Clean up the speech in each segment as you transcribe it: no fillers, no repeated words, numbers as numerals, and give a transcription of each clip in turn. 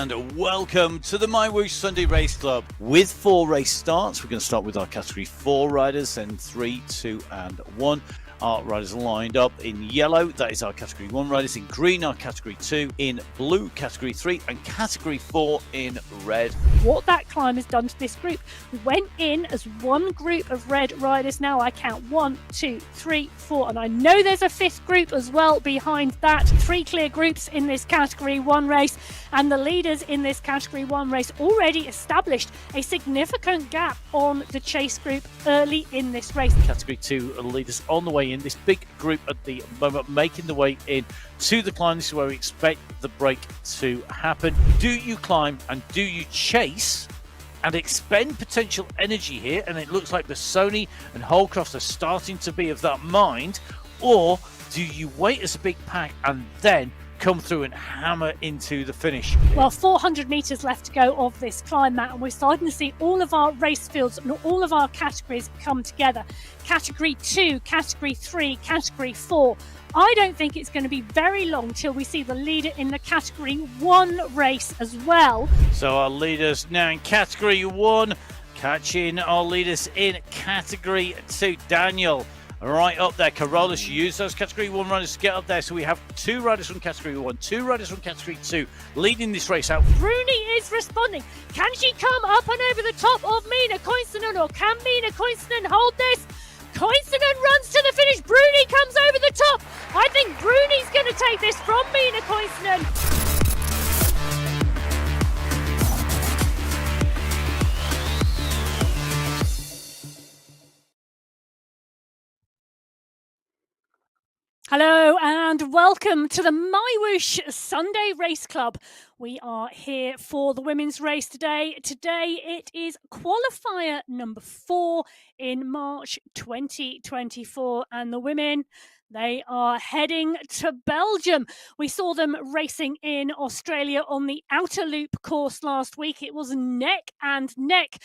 and welcome to the MyWhoosh Sunday Race Club. With 4 race starts, we're going to start with our Category 4 riders, then 3, 2 and 1. Our riders lined up in yellow, that is our Category 1 riders, in green our Category 2, in blue Category 3 and Category 4 in red. What that climb has done to this group, we went in as one group of red riders. Now I count 1, 2, 3, 4, and I know there's a 5th group as well behind that. 3 clear groups in this Category 1 race, and the leaders in this Category 1 race already established a significant gap on the chase group early in this race. Category 2 leaders on the way in, this big group at the moment making the way in to the climb. This is where we expect the break to happen. Do you climb and do you chase and expend potential energy here? And it looks like the Sony and Holcroft are starting to be of that mind. Or do you wait as a big pack and then come through and hammer into the finish? Well, 400 metres left to go of this climb, Matt, and we're starting to see all of our race fields and all of our categories come together. Category 2, Category 3, Category 4. I don't think it's going to be very long till we see the leader in the Category 1 race as well. So our leaders now in Category 1, catching our leaders in Category 2. Daniel, right up there. Carolus used those Category 1 riders to get up there. So we have 2 riders from Category 1, 2 riders from Category 2 leading this race out. Bruni is responding. Can she come up and over the top of Mina Koivunen, or can Mina Koivunen hold this? Koivunen runs to the finish. Bruni comes over the top. I think Bruni's going to take this from Mina Koivunen. Hello and welcome to the MyWhoosh Sunday Race Club. We are here for the women's race today. Today it is qualifier number 4 in March 2024, and the women, they are heading to Belgium. We saw them racing in Australia on the Outer Loop course last week. It was neck and neck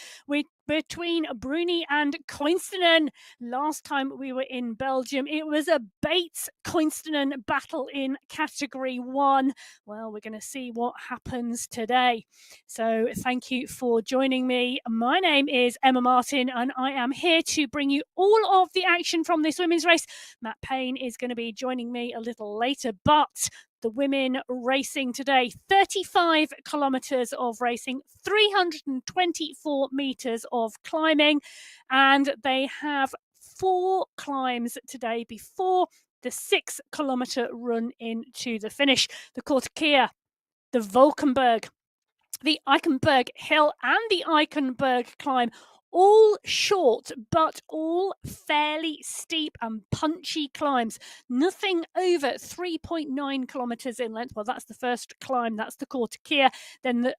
between Bruni and Koivunen. Last time we were in Belgium, it was a Bates-Koivunen battle in Category 1. Well, we're going to see what happens today. So thank you for joining me. My name is Emma Martin, and I am here to bring you all of the action from this women's race. Matt Payne is going to be joining me a little later, but the women racing today, 35 kilometres of racing, 324 metres of climbing, and they have 4 climbs today before the 6 kilometre run into the finish. The Kortekeer, the Valkenburg, the Eichenberg Hill and the Eichenberg climb, all short but all fairly steep and punchy climbs. Nothing over 3.9 kilometres in length. Well, that's the first climb, that's the Kortekeer. Then the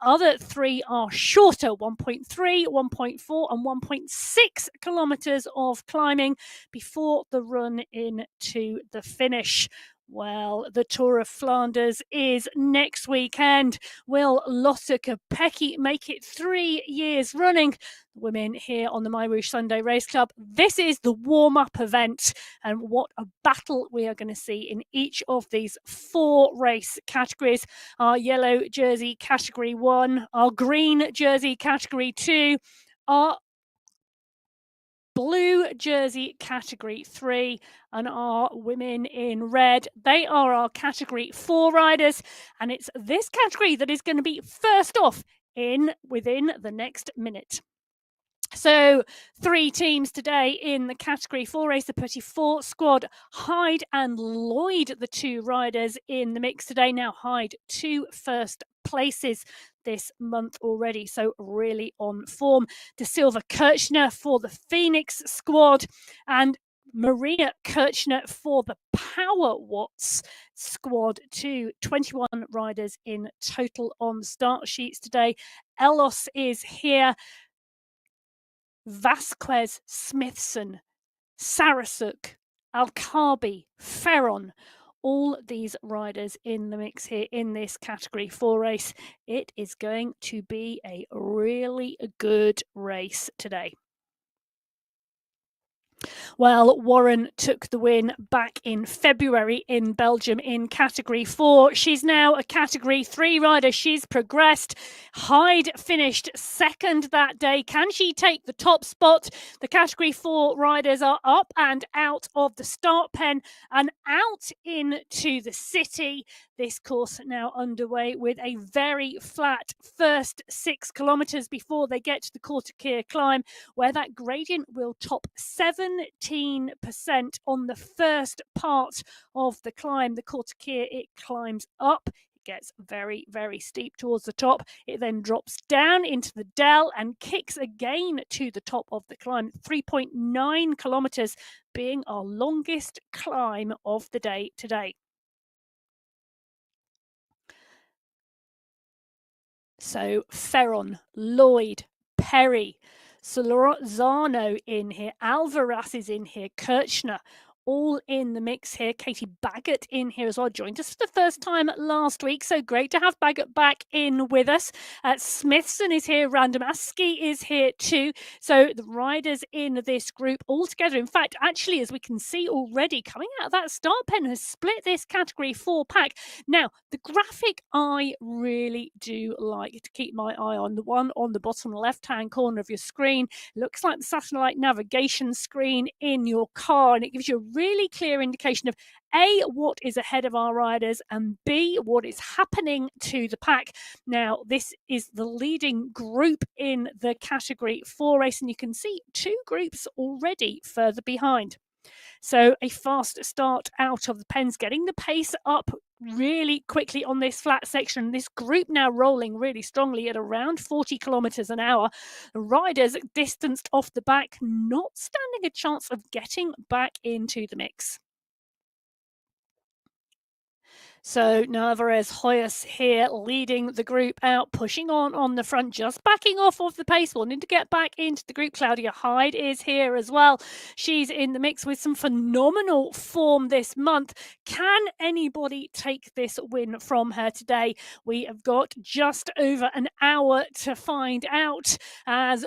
other 3 are shorter, 1.3, 1.4 and 1.6 kilometres of climbing before the run into the finish. Well, the Tour of Flanders is next weekend. Will Lotte Kopecky make it 3 years running? The women here on the MyWhoosh Sunday Race Club. This is the warm-up event, and what a battle we are going to see in each of these 4 race categories. Our yellow jersey Category 1, our green jersey Category 2, our blue jersey Category 3, and our women in red, they are our Category 4 riders, and it's this category that is going to be first off within the next minute. So 3 teams today in the Category 4 race, the Petit Four squad. Hyde and Lloyd, the 2 riders in the mix today. Now Hyde, 2 first places this month already, so really on form. De Silva Kirchner for the Phoenix squad, and Maria Kirchner for the Power Watts squad too. 21 riders in total on start sheets today. Elos is here. Vasquez, Smithson, Sarasuk, Alcarbi, Ferron, all these riders in the mix here in this Category 4 race. It is going to be a really good race today. Well, Warren took the win back in February in Belgium in Category 4. She's now a Category 3 rider. She's progressed. Hyde finished second that day. Can she take the top spot? The Category 4 riders are up and out of the start pen and out into the city. This course now underway with a very flat first 6 kilometres before they get to the Qualifier climb, where that gradient will top 17% on the first part of the climb. The Qualifier, it climbs up. It gets very, very steep towards the top. It then drops down into the dell and kicks again to the top of the climb. 3.9 kilometres being our longest climb of the day today. So Ferron, Lloyd, Perry, Solorzano in here, Alvarez is in here, Kirchner, all in the mix here. Katie Baggett in here as well, joined us for the first time last week, so great to have Baggett back in with us. Smithson is here, Randomaski is here too. So the riders in this group all together. In fact, actually, as we can see already, coming out of that start pen has split this Category 4 pack. Now, the graphic I really do like to keep my eye on, the one on the bottom left-hand corner of your screen. It looks like the satellite navigation screen in your car, and it gives you a really clear indication of A, what is ahead of our riders, and B, what is happening to the pack. Now, this is the leading group in the Category 4 race, and you can see 2 groups already further behind. So a fast start out of the pens, getting the pace up really quickly on this flat section. This group now rolling really strongly at around 40 kilometres an hour. The riders distanced off the back, not standing a chance of getting back into the mix. So Navarez Hoyas here leading the group out, pushing on the front, just backing off of the pace, wanting to get back into the group. Claudia Hyde is here as well. She's in the mix with some phenomenal form this month. Can anybody take this win from her today? We have got just over an hour to find out, as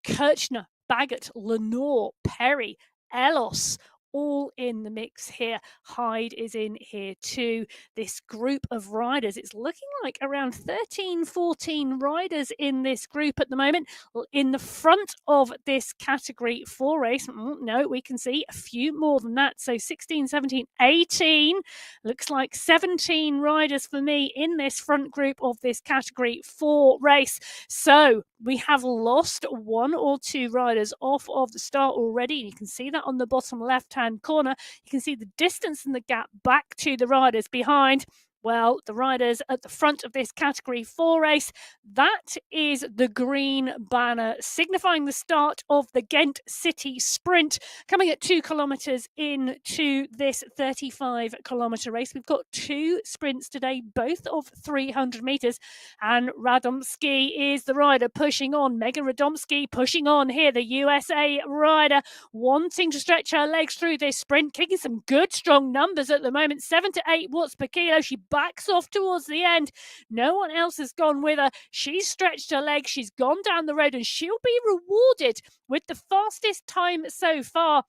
Kirchner, Baggett, Lenore, Perry, Ellos, all in the mix here. Hyde is in here too. This group of riders, it's looking like around 13, 14 riders in this group at the moment. In the front of this Category 4 race, no, we can see a few more than that. So 16, 17, 18. Looks like 17 riders for me in this front group of this Category 4 race. So we have lost 1 or 2 riders off of the start already. You can see that on the bottom left-hand corner. You can see the distance and the gap back to the riders behind. Well, the riders at the front of this Category 4 race, that is the green banner signifying the start of the Ghent City Sprint, coming at 2 kilometres into this 35-kilometre race. We've got 2 sprints today, both of 300 metres, and Radomski is the rider pushing on. Megan Radomski pushing on here, the USA rider, wanting to stretch her legs through this sprint, kicking some good, strong numbers at the moment, 7 to 8 watts per kilo. She backs off towards the end. No one else has gone with her. She's stretched her legs. She's gone down the road, and she'll be rewarded with the fastest time so far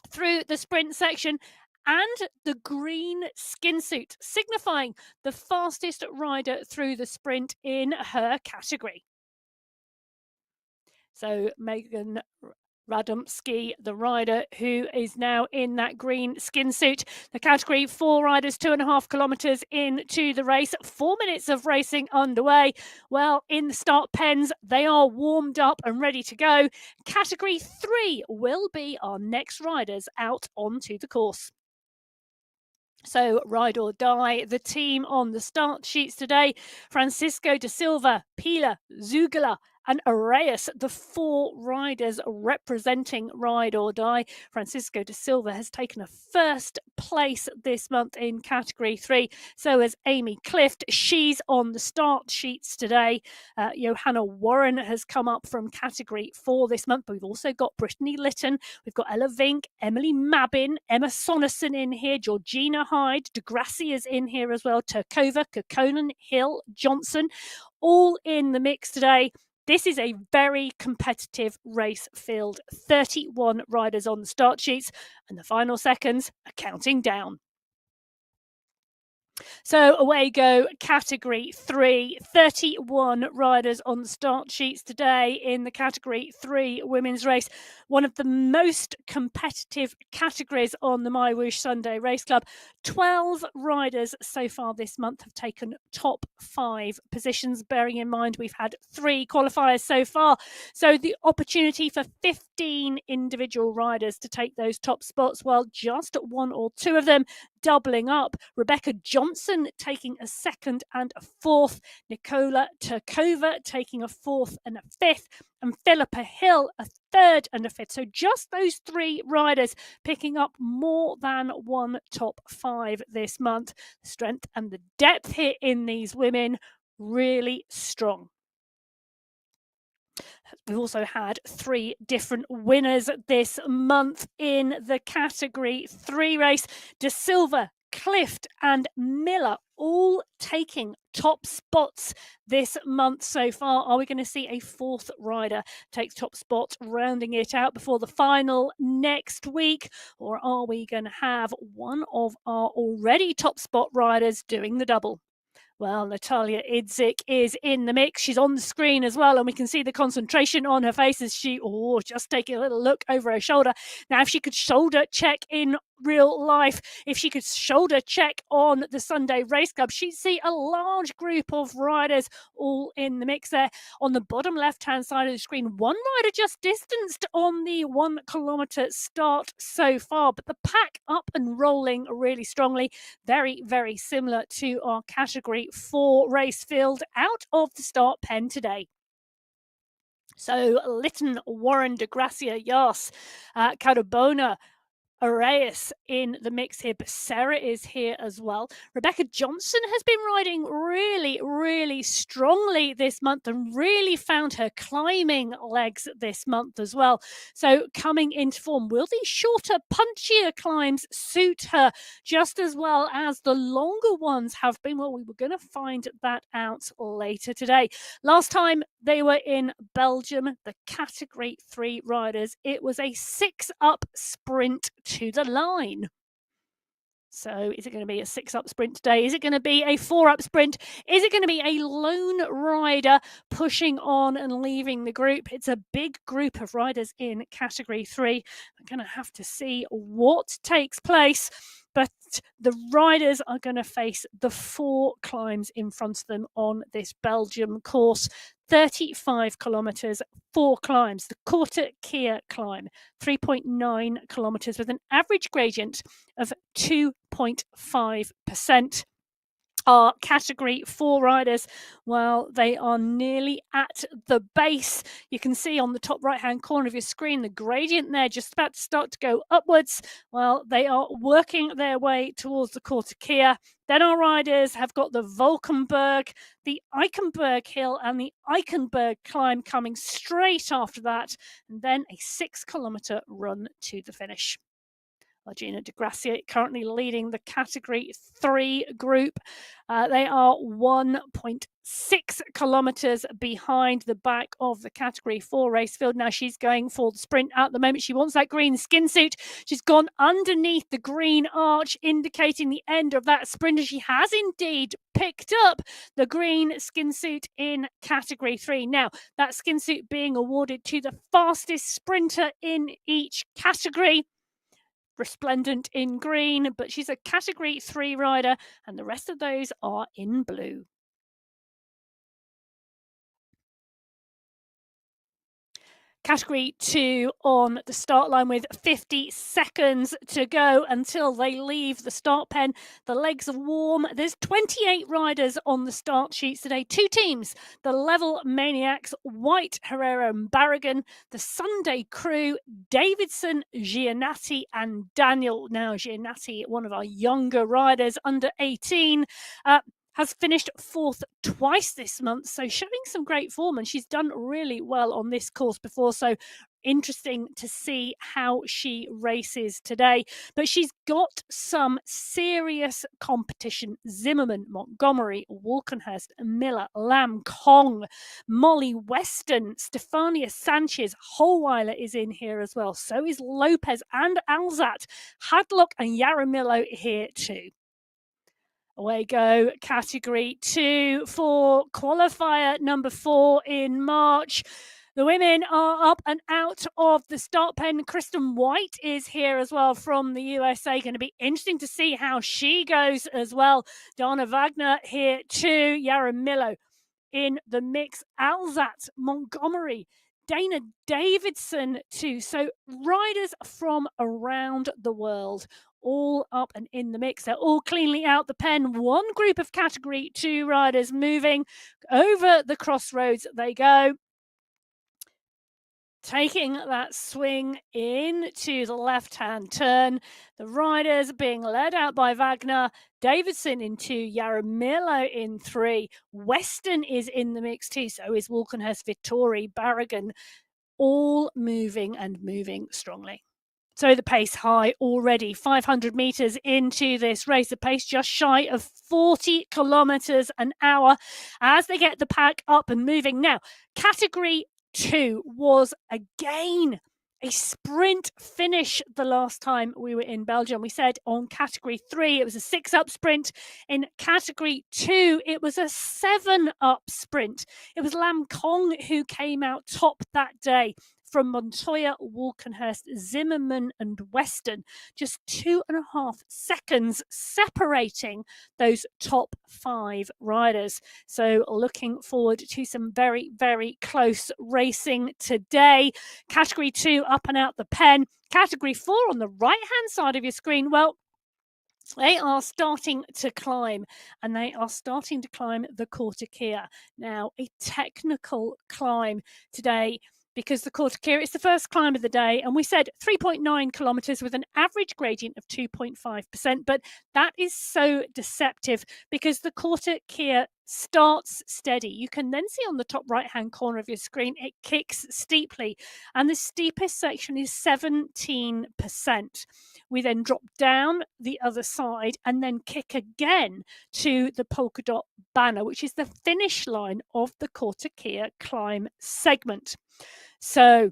through the sprint section and the green skin suit, signifying the fastest rider through the sprint in her category. So Megan Radomski, the rider who is now in that green skin suit. The Category 4 riders, 2.5 kilometres into the race, 4 minutes of racing underway. Well, in the start pens, they are warmed up and ready to go. Category 3 will be our next riders out onto the course. So, ride or die, the team on the start sheets today: Francisco de Silva, Pila, Zugala, and Arrayas, the 4 riders representing Ride or Die. Francisco de Silva has taken a first place this month in Category 3. So has Amy Clift. She's on the start sheets today. Johanna Warren has come up from Category 4 this month. But we've also got Brittany Litton. We've got Ella Vink, Emily Mabin, Emma Sonnerson in here, Georgina Hyde, DeGrassi is in here as well, Turkova, Kokonan, Hill, Johnson, all in the mix today. This is a very competitive race field. 31 riders on the start sheets, and the final seconds are counting down. So away go, category 3. 31 riders on the start sheets today in the category 3 women's race. One of the most competitive categories on the MyWhoosh Sunday Race Club. 12 riders so far this month have taken top 5 positions, bearing in mind we've had 3 qualifiers so far. So the opportunity for 15 individual riders to take those top spots, well, just 1 or 2 of them doubling up. Rebecca Johnson taking a 2nd and a 4th, Nicola Turkova taking a 4th and a 5th, and Philippa Hill a 3rd and a 5th. So just those 3 riders picking up more than 1 top 5 this month. The strength and the depth here in these women, really strong. We've also had 3 different winners this month in the category 3 race. De Silva, Clift and Miller all taking top spots this month so far. Are we going to see a 4th rider take top spot, rounding it out before the final next week? Or are we going to have one of our already top spot riders doing the double? Well, Natalia Idzik is in the mix. She's on the screen as well, and we can see the concentration on her face as she, just taking a little look over her shoulder. Now, if she could shoulder check in real life, if she could shoulder check on the Sunday Race Club, she'd see a large group of riders all in the mix there. On the bottom left-hand side of the screen, one rider just distanced on the 1 kilometre start so far, but the pack up and rolling really strongly. Very, very similar to our category 4 race field out of the start pen today. So Lytton, Warren, De Gracia, Yas, Carbona, Arias in the mix here. Becerra is here as well. Rebecca Johnson has been riding really, really strongly this month and really found her climbing legs this month as well. So coming into form, will these shorter, punchier climbs suit her just as well as the longer ones have been? Well, we were going to find that out later today. Last time they were in Belgium, the category 3 riders, it was a 6-up sprint to the line. So is it going to be a 6-up sprint today? Is it going to be a 4-up sprint? Is it going to be a lone rider pushing on and leaving the group? It's a big group of riders in category 3. I'm going to have to see what takes place. But the riders are going to face the 4 climbs in front of them on this Belgium course. 35 kilometres, 4 climbs. The Korte Keer climb, 3.9 kilometres with an average gradient of 2.5%. Our category 4 riders, well, they are nearly at the base. You can see on the top right-hand corner of your screen, the gradient there just about to start to go upwards. Well, they are working their way towards the Korte Keer. Then our riders have got the Valkenburg, the Eichenberg Hill and the Eichenberg climb coming straight after that. And then a 6-kilometre run to the finish. Gina De Gracia currently leading the category 3 group. They are 1.6 kilometres behind the back of the category 4 race field. Now she's going for the sprint at the moment. She wants that green skin suit. She's gone underneath the green arch, indicating the end of that sprint. And she has indeed picked up the green skin suit in category 3. Now, that skin suit being awarded to the fastest sprinter in each category. Resplendent in green, but she's a category 3 rider, and the rest of those are in blue. Category 2 on the start line with 50 seconds to go until they leave the start pen. The legs are warm. There's 28 riders on the start sheets today. 2 teams, the Level Maniacs, White, Herrera and Barragan. The Sunday Crew, Davidson, Giannatti and Daniel. Now, Giannatti, one of our younger riders, under 18. has finished 4th twice this month, so showing some great form, and she's done really well on this course before, so interesting to see how she races today. But she's got some serious competition. Zimmerman, Montgomery, Walkenhurst, Miller, Lam, Kong, Molly Weston, Stefania Sanchez, Holweiler is in here as well. So is Lopez and Alzat. Hadlock and Yaramillo here too. Away go, category 2 for qualifier number 4 in March. The women are up and out of the start pen. Kristen White is here as well from the USA. Going to be interesting to see how she goes as well. Dana Wagner here too. Yaramillo in the mix. Alzat, Montgomery, Dana Davidson too. So riders from around the world all up and in the mix. They're all cleanly out the pen. One group of category 2 riders moving over the crossroads they go. Taking that swing into the left-hand turn. The riders being led out by Wagner. Davidson in 2, Yaramillo in 3. Weston is in the mix too, so is Walkenhurst, Vittori, Barragan, all moving and moving strongly. So the pace high already, 500 metres into this race, the pace just shy of 40 kilometres an hour as they get the pack up and moving. Now, category 2 was again a sprint finish the last time we were in Belgium. We said on category 3 it was a 6-up sprint. In category 2 it was a 7-up sprint. It was Lam Kong who came out top that day from Montoya, Walkenhurst, Zimmerman and Weston. Just 2.5 seconds separating those top 5 riders. So looking forward to some very, very close racing today. Category 2 up and out the pen. Category 4 on the right-hand side of your screen. Well, they are starting to climb, and they are starting to climb the Kortekeer. Now, a technical climb today, because the Kortekeer is the first climb of the day, and we said 3.9 kilometres with an average gradient of 2.5%, but that is so deceptive because the Kortekeer starts steady. You can then see on the top right-hand corner of your screen, it kicks steeply, and the steepest section is 17%. We then drop down the other side and then kick again to the polka dot banner, which is the finish line of the Kortekeer climb segment. So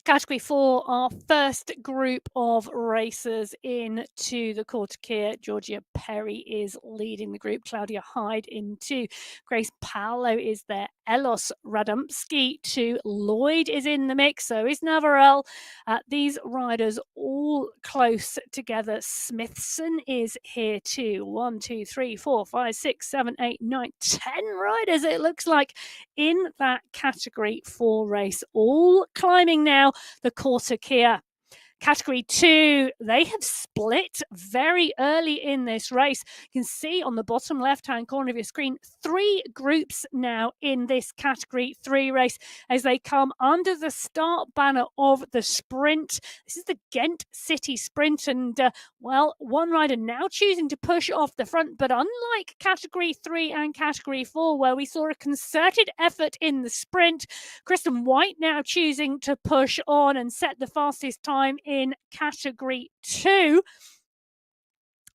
category 4, our first group of racers into the Kortekeer. Georgia Perry is leading the group. Claudia Hyde in 2. Grace Paolo is there. Elos Radomski 2. Lloyd is in the mix. So is Navarelle. These riders all close together. Smithson is here too. 1, 2, 3, 4, 5, 6, 7, 8, 9, 10 riders, it looks like, in that category 4 race. All climbing now the Kortekeer. Category 2, they have split very early in this race. You can see on the bottom left-hand corner of your screen, 3 groups now in this Category 3 race as they come under the start banner of the sprint. This is the Ghent City Sprint, and well, one rider now choosing to push off the front, but unlike Category 3 and Category 4, where we saw a concerted effort in the sprint, Kristen White now choosing to push on and set the fastest time in Category 2.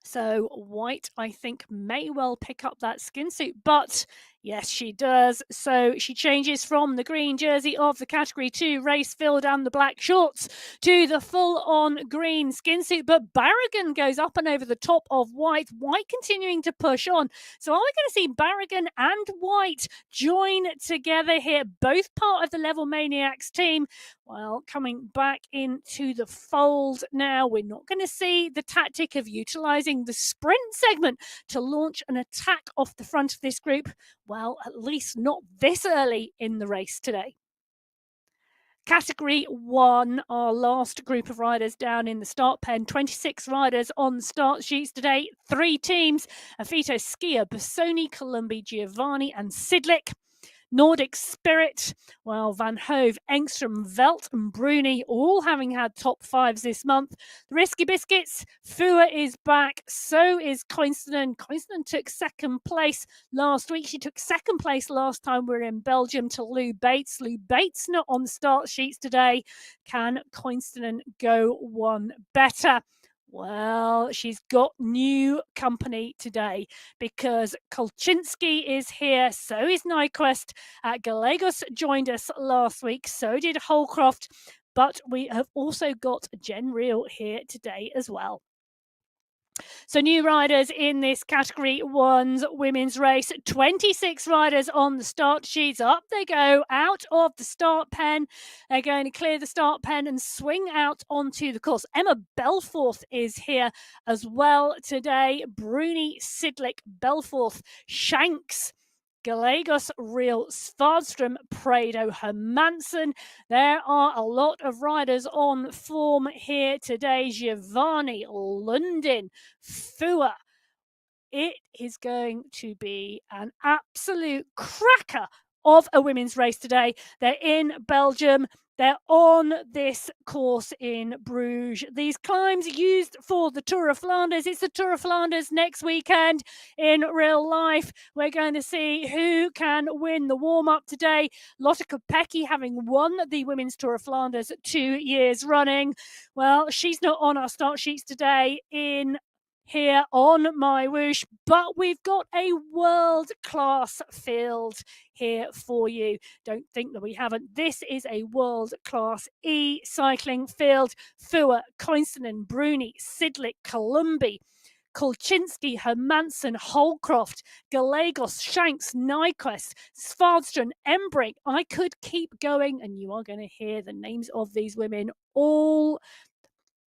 So White, I think, may well pick up that skin suit, but yes, she does. So she changes from the green jersey of the Category 2 race field and the black shorts to the full-on green skin suit. But Barragan goes up and over the top of White. White continuing to push on. So are we going to see Barragan and White join together here, both part of the Level Maniacs team? Well, coming back into the fold now, we're not going to see the tactic of utilising the sprint segment to launch an attack off the front of this group. Well, at least not this early in the race today. Category 1, our last group of riders down in the start pen. 26 riders on the start sheets today. 3 teams: Afito, Skia, Bassoni, Columbi, Giovanni and Sidlick. Nordic Spirit, well, Van Hove, Engstrom, Velt and Bruni all having had top fives this month. The Risky Biscuits, Fua is back, so is Koinstenen. Koinstenen took second place last week. She took second place last time we were in Belgium to Lou Bates. Lou Bates not on the start sheets today. Can Koinstenen go one better? Well, she's got new company today because Kolczynski is here, so is Nyquist. Gallegos joined us last week, so did Holcroft, but we have also got Jen Reel here today as well. So new riders in this Category 1's women's race. 26 riders on the start sheets. Up they go, out of the start pen. They're going to clear the start pen and swing out onto the course. Emma Belforth is here as well today. Bruni, Sidlick, Belforth, Shanks, Gallegos, Real, Svardström, Prado, Hermansen. There are a lot of riders on form here today. Giovanni, Lundin, Fua. It is going to be an absolute cracker of a women's race today. They're in Belgium. They're on this course in Bruges. These climbs used for the Tour of Flanders. It's the Tour of Flanders next weekend in real life. We're going to see who can win the warm-up today. Lotte Kopecky, having won the Women's Tour of Flanders 2 years running. Well, she's not on our start sheets today in here on MyWhoosh, but we've got a world-class field here for you. Don't think that we haven't. This is a world-class e-cycling field. Fua, Koinstenen, Bruni, Sidlick, Columbi, Kolczynski, Hermansen, Holcroft, Gallegos, Shanks, Nyquist, Svardström, Embrink. I could keep going, and you are going to hear the names of these women all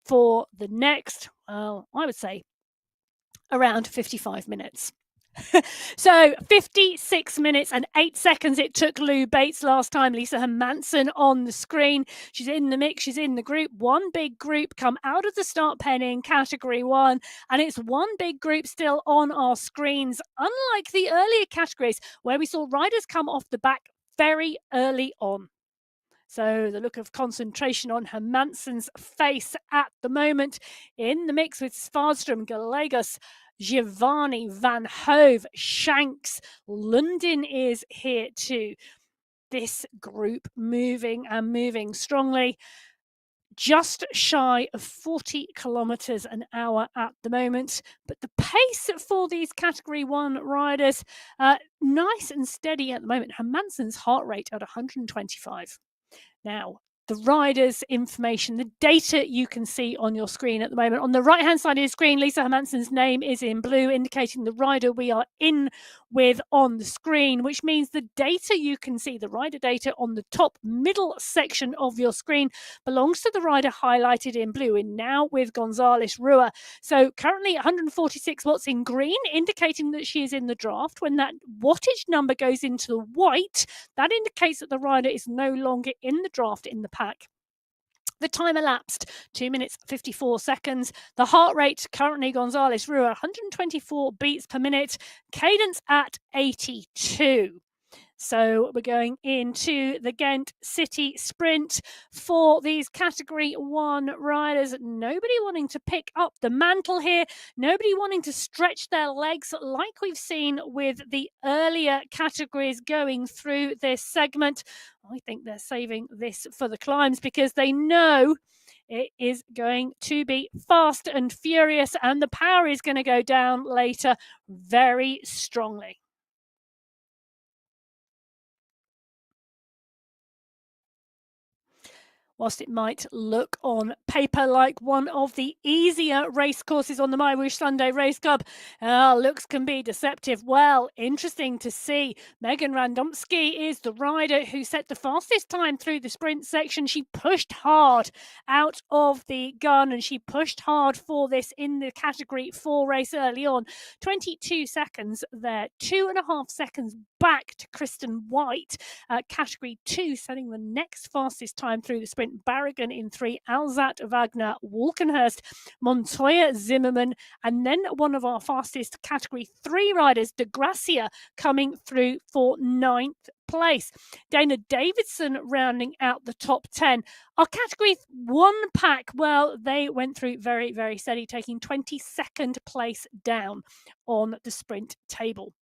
for the next, well, I would say around 55 minutes. So 56 minutes and 8 seconds it took Lou Bates last time. Lisa Hermansen on the screen. She's in the mix. She's in the group. One big group come out of the start pen in Category 1, and it's one big group still on our screens, unlike the earlier categories where we saw riders come off the back very early on. So the look of concentration on Hermansen's face at the moment. In the mix with Svardström, Gallegos, Giovanni, Van Hove, Shanks, Lundin is here too. This group moving and moving strongly. Just shy of 40 kilometres an hour at the moment. But the pace for these Category 1 riders, nice and steady at the moment. Hermansen's heart rate at 125. Now, the rider's information, the data you can see on your screen at the moment. On the right-hand side of your screen, Lisa Hermansen's name is in blue, indicating the rider we are in with on the screen, which means the data you can see, the rider data on the top middle section of your screen, belongs to the rider highlighted in blue, and now with Gonzalez Rua. So currently 146 watts in green, indicating that she is in the draft. When that wattage number goes into the white, that indicates that the rider is no longer in the draft in the pack. The time elapsed, 2 minutes, 54 seconds. The heart rate, currently Gonzalez Rua, 124 beats per minute. Cadence at 82. So we're going into the Ghent City Sprint for these Category 1 riders. Nobody wanting to pick up the mantle here. Nobody wanting to stretch their legs like we've seen with the earlier categories going through this segment. I think they're saving this for the climbs because they know it is going to be fast and furious, and the power is going to go down later very strongly. Whilst it might look on paper like one of the easier race courses on the MyWhoosh Sunday Race Club, looks can be deceptive. Well, interesting to see. Megan Radomski is the rider who set the fastest time through the sprint section. She pushed hard out of the gun, and she pushed hard for this in the Category 4 race early on. 22 seconds there, 2.5 seconds back to Kristen White, Category 2, setting the next fastest time through the sprint. second, Barragan in 3, Alzat, Wagner, Walkenhurst, Montoya, Zimmerman, and then one of our fastest Category 3 riders, De Gracia, coming through for 9th place. Dana Davidson rounding out the top 10. Our Category 1 pack, well, they went through very, very steady, taking 22nd place down on the sprint table.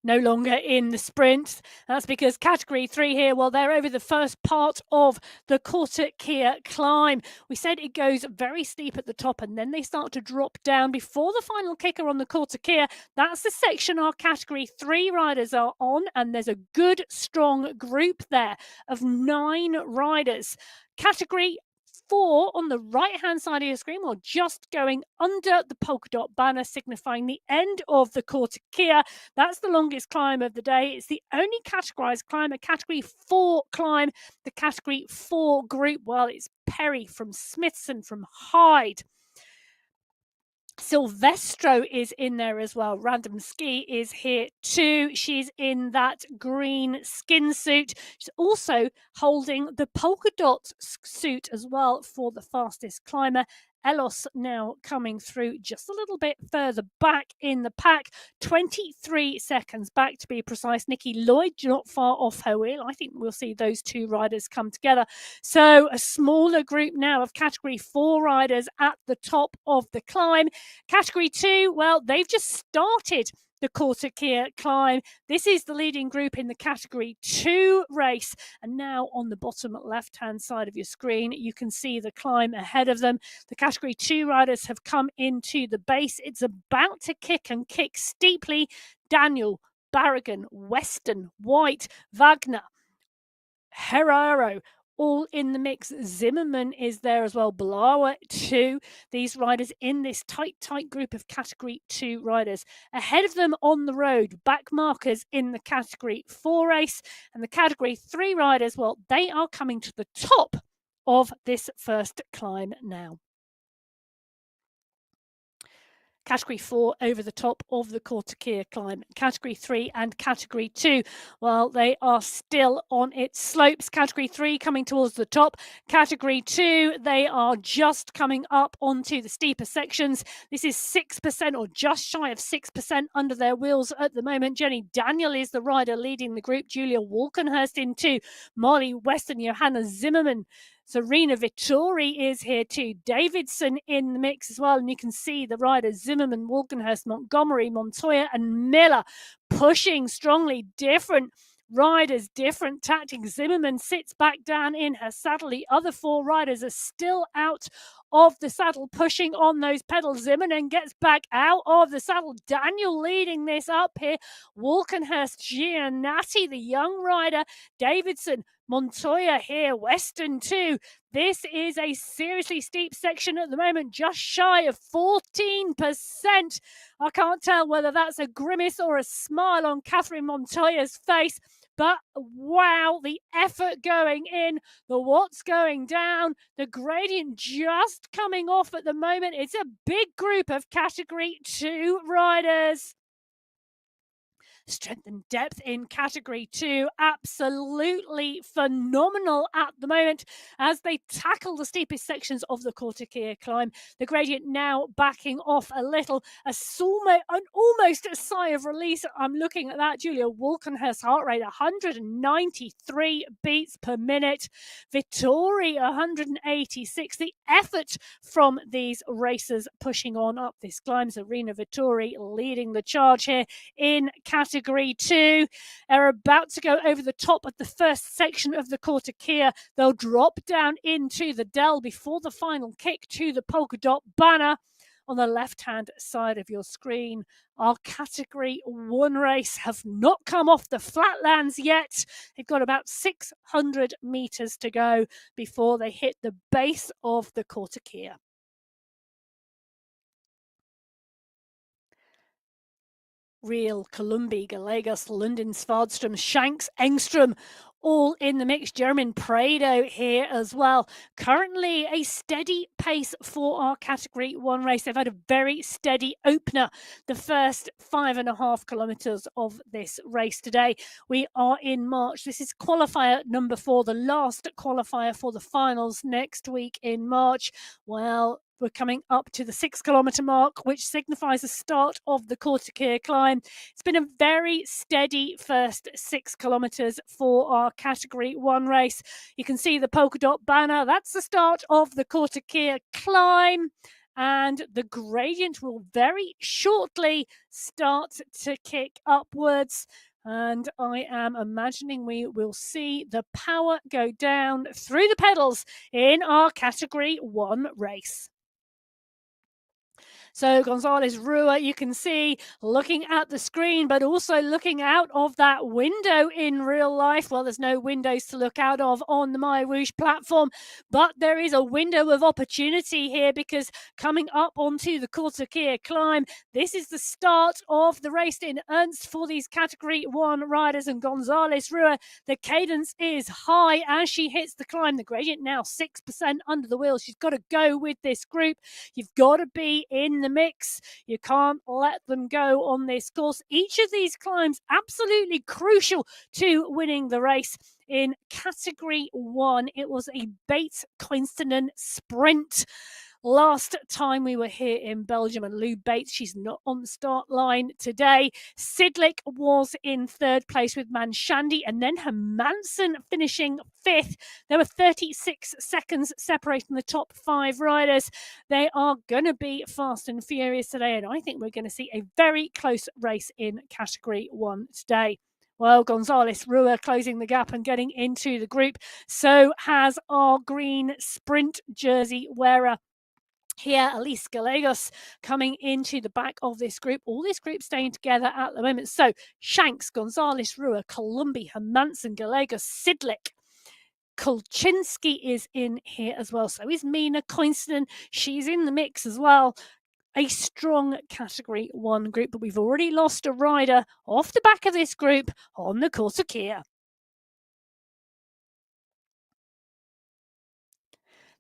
No longer in the sprint. That's because Category 3 here, well, they're over the first part of the Kia climb. We said it goes very steep at the top and then they start to drop down before the final kicker on the Kia. That's the section our Category 3 riders are on, and there's a good, strong group there of 9 riders. Category 4 on the right-hand side of your screen, or just going under the polka dot banner signifying the end of the Kia. That's the longest climb of the day. It's the only categorized climb, a Category 4 climb. The Category 4 group, well, it's Perry from Smithson, from Hyde. Silvestro is in there as well. Random Ski is here too. She's in that green skin suit. She's also holding the polka dot suit as well for the fastest climber. Elos now coming through just a little bit further back in the pack, 23 seconds back to be precise. Nikki Lloyd not far off her wheel. I think we'll see those two riders come together. So a smaller group now of Category 4 riders at the top of the climb. Category 2, well, they've just started the Kia climb. This is the leading group in the Category 2 race. And now on the bottom left-hand side of your screen, you can see the climb ahead of them. The Category 2 riders have come into the base. It's about to kick and kick steeply. Daniel, Barragan, Weston, White, Wagner, Herrero, all in the mix. Zimmerman is there as well. Blower too. These riders in this tight group of Category 2 riders. Ahead of them on the road, back markers in the Category 4 race. And the Category 3 riders, well, they are coming to the top of this first climb now. Category 4 over the top of the Kia climb. Category 3 and Category 2, well, they are still on its slopes. Category 3 coming towards the top. Category 2, they are just coming up onto the steeper sections. This is 6% or just shy of 6% under their wheels at the moment. Jenny Daniel is the rider leading the group. Julia Walkenhurst in 2. Molly Weston, Johanna Zimmerman, Serena Vittori is here too. Davidson in the mix as well. And you can see the riders Zimmerman, Walkenhurst, Montgomery, Montoya and Miller pushing strongly. Different riders, different tactics. Zimmerman sits back down in her saddle. The other 4 riders are still out of the saddle, pushing on those pedals. Zimmerman gets back out of the saddle. Daniel leading this up here. Walkenhurst, Giannatti, the young rider. Davidson, Montoya here, Weston too. This is a seriously steep section at the moment, just shy of 14%. I can't tell whether that's a grimace or a smile on Catherine Montoya's face, but wow, the effort going in, the watts going down, the gradient just coming off at the moment. It's a big group of Category 2 riders. Strength and depth in Category 2, absolutely phenomenal at the moment as they tackle the steepest sections of the Kia climb. The gradient now backing off a little, almost a sigh of release. I'm looking at that. Julia Walkenhurst's heart rate 193 beats per minute. Vittori 186. The effort from these racers pushing on up this climb. Serena Vittori leading the charge here in Category 2. They're about to go over the top of the first section of the Kia. They'll drop down into the dell before the final kick to the polka dot banner. On the left-hand side of your screen, our Category 1 race have not come off the flatlands yet. They've got about 600 meters to go before they hit the base of the Kia. Real, Columbi, Gallegos, London, Svardström, Shanks, Engström, all in the mix. German Prado here as well. Currently a steady pace for our Category 1 race. They've had a very steady opener the first 5.5 kilometres of this race today. We are in March. This is qualifier number 4, the last qualifier for the finals next week in March. Well, we're coming up to the 6 kilometre mark, which signifies the start of the Kortekeer climb. It's been a very steady first 6 kilometres for our Category 1 race. You can see the polka dot banner. That's the start of the Kortekeer climb. And the gradient will very shortly start to kick upwards. And I am imagining we will see the power go down through the pedals in our Category 1 race. So Gonzalez Rua, you can see looking at the screen, but also looking out of that window in real life. Well, there's no windows to look out of on the MyWhoosh platform, but there is a window of opportunity here because coming up onto the Kortekeer climb, this is the start of the race in earnest for these Category 1 riders. And Gonzalez Rua, the cadence is high as she hits the climb. The gradient now 6% under the wheel. She's got to go with this group. You've got to be in the mix. You can't let them go on this course. Each of these climbs absolutely crucial to winning the race. In Category 1, it was a Bates Quinston sprint. Last time we were here in Belgium, and Lou Bates, she's not on the start line today. Sidlick was in third place with Manshandi, and then Hermansen finishing fifth. There were 36 seconds separating the top 5 riders. They are going to be fast and furious today, and I think we're going to see a very close race in Category 1 today. Well, Gonzalez Rua closing the gap and getting into the group. So has our green sprint jersey wearer here, Elise Gallegos, coming into the back of this group. All this group staying together at the moment. So Shanks, Gonzalez Rua, Columbi, Hermansen, Gallegos, Sidlick. Kolczynski is in here as well. So is Mina Quinston. She's in the mix as well. A strong Category 1 group, but we've already lost a rider off the back of this group on the Kortekeer.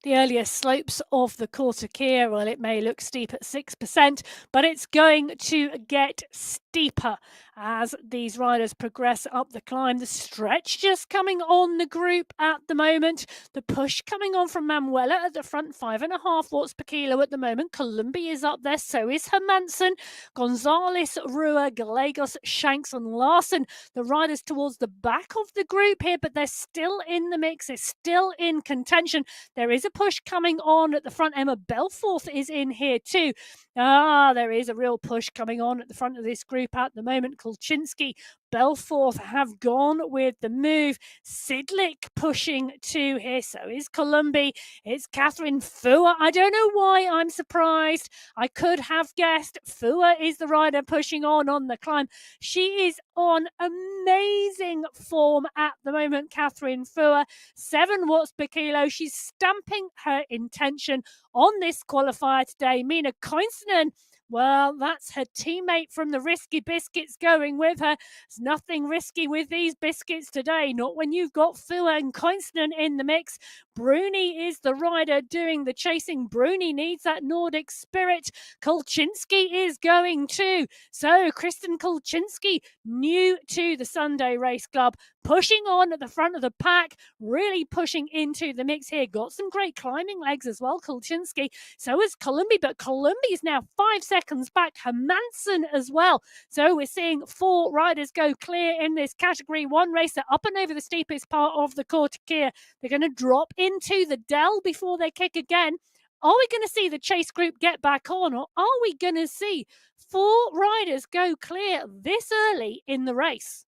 The earlier slopes of the Kortekeer, well, it may look steep at 6%, but it's going to get steeper as these riders progress up the climb. The stretch just coming on the group at the moment. The push coming on from Manuela at the front, 5.5 watts per kilo at the moment. Columbi is up there, so is Hermansen. Gonzalez, Rua, Gallegos, Shanks and Larson, the riders towards the back of the group here, but they're still in the mix. They're still in contention. There is a push coming on at the front. Emma Belforth is in here too. There is a real push coming on at the front of this group at the moment. Kolczynski, Belforth have gone with the move. Sidlick pushing to here. So is Columbi. It's Catherine Fua. I don't know why I'm surprised. I could have guessed Fua is the rider pushing on the climb. She is on amazing form at the moment, Catherine Fua. 7 watts per kilo. She's stamping her intention on this qualifier today. Mina Quinston, well, that's her teammate from the Risky Biscuits going with her. There's nothing risky with these biscuits today, not when you've got Fua and Quinston in the mix. Bruni is the rider doing the chasing. Bruni needs that Nordic spirit. Kolczynski is going too. So Kristen Kolczynski, new to the Sunday Race Club, pushing on at the front of the pack, really pushing into the mix here. Got some great climbing legs as well, Kolczynski. So is Columbi, but Columbi is now 5 seconds back. Hermansen as well. So we're seeing 4 riders go clear in this Category 1 race. They're up and over the steepest part of the Kortekeer. They're going to drop into the dell before they kick again. Are we going to see the chase group get back on, or are we going to see 4 riders go clear this early in the race?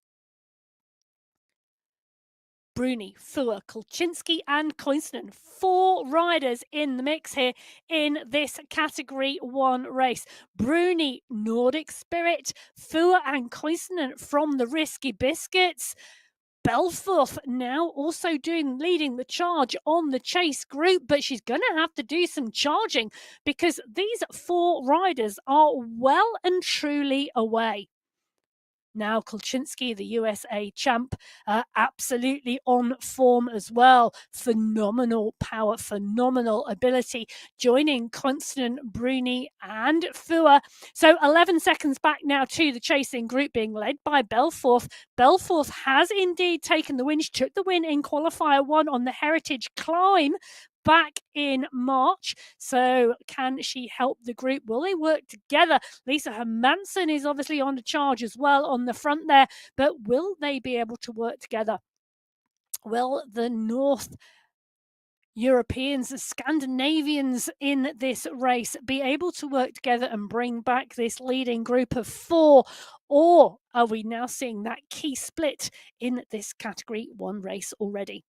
Bruni, Fua, Kolczynski and Quinston. 4 riders in the mix here in this Category 1 race. Bruni, Nordic Spirit. Fua and Quinston from the Risky Biscuits. Belforth now also leading the charge on the chase group, but she's going to have to do some charging because these 4 riders are well and truly away. Now, Kolchinsky, the USA champ, absolutely on form as well. Phenomenal power, phenomenal ability, joining Constant, Bruni, and Fua. So 11 seconds back now to the chasing group being led by Belforth. Belforth has indeed taken the win. She took the win in qualifier 1 on the Heritage Climb back in March. So can she help the group? Will they work together? Lisa Hermansen is obviously on the charge as well on the front there, but will they be able to work together? Will the North Europeans, the Scandinavians in this race be able to work together and bring back this leading group of 4? Or are we now seeing that key split in this Category 1 race already?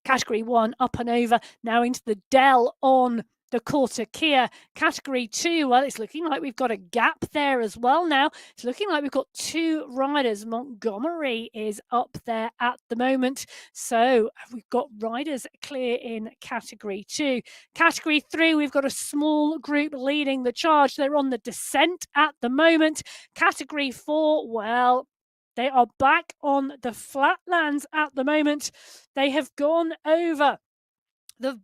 Category 1 up and over, now into the Dell on the Quarter Kia. Category 2, well, it's looking like we've got a gap there as well now. It's looking like we've got 2 riders. Montgomery is up there at the moment. So we've got riders clear in Category 2. Category 3, we've got a small group leading the charge. They're on the descent at the moment. Category 4, well, they are back on the flatlands at the moment. They have gone over the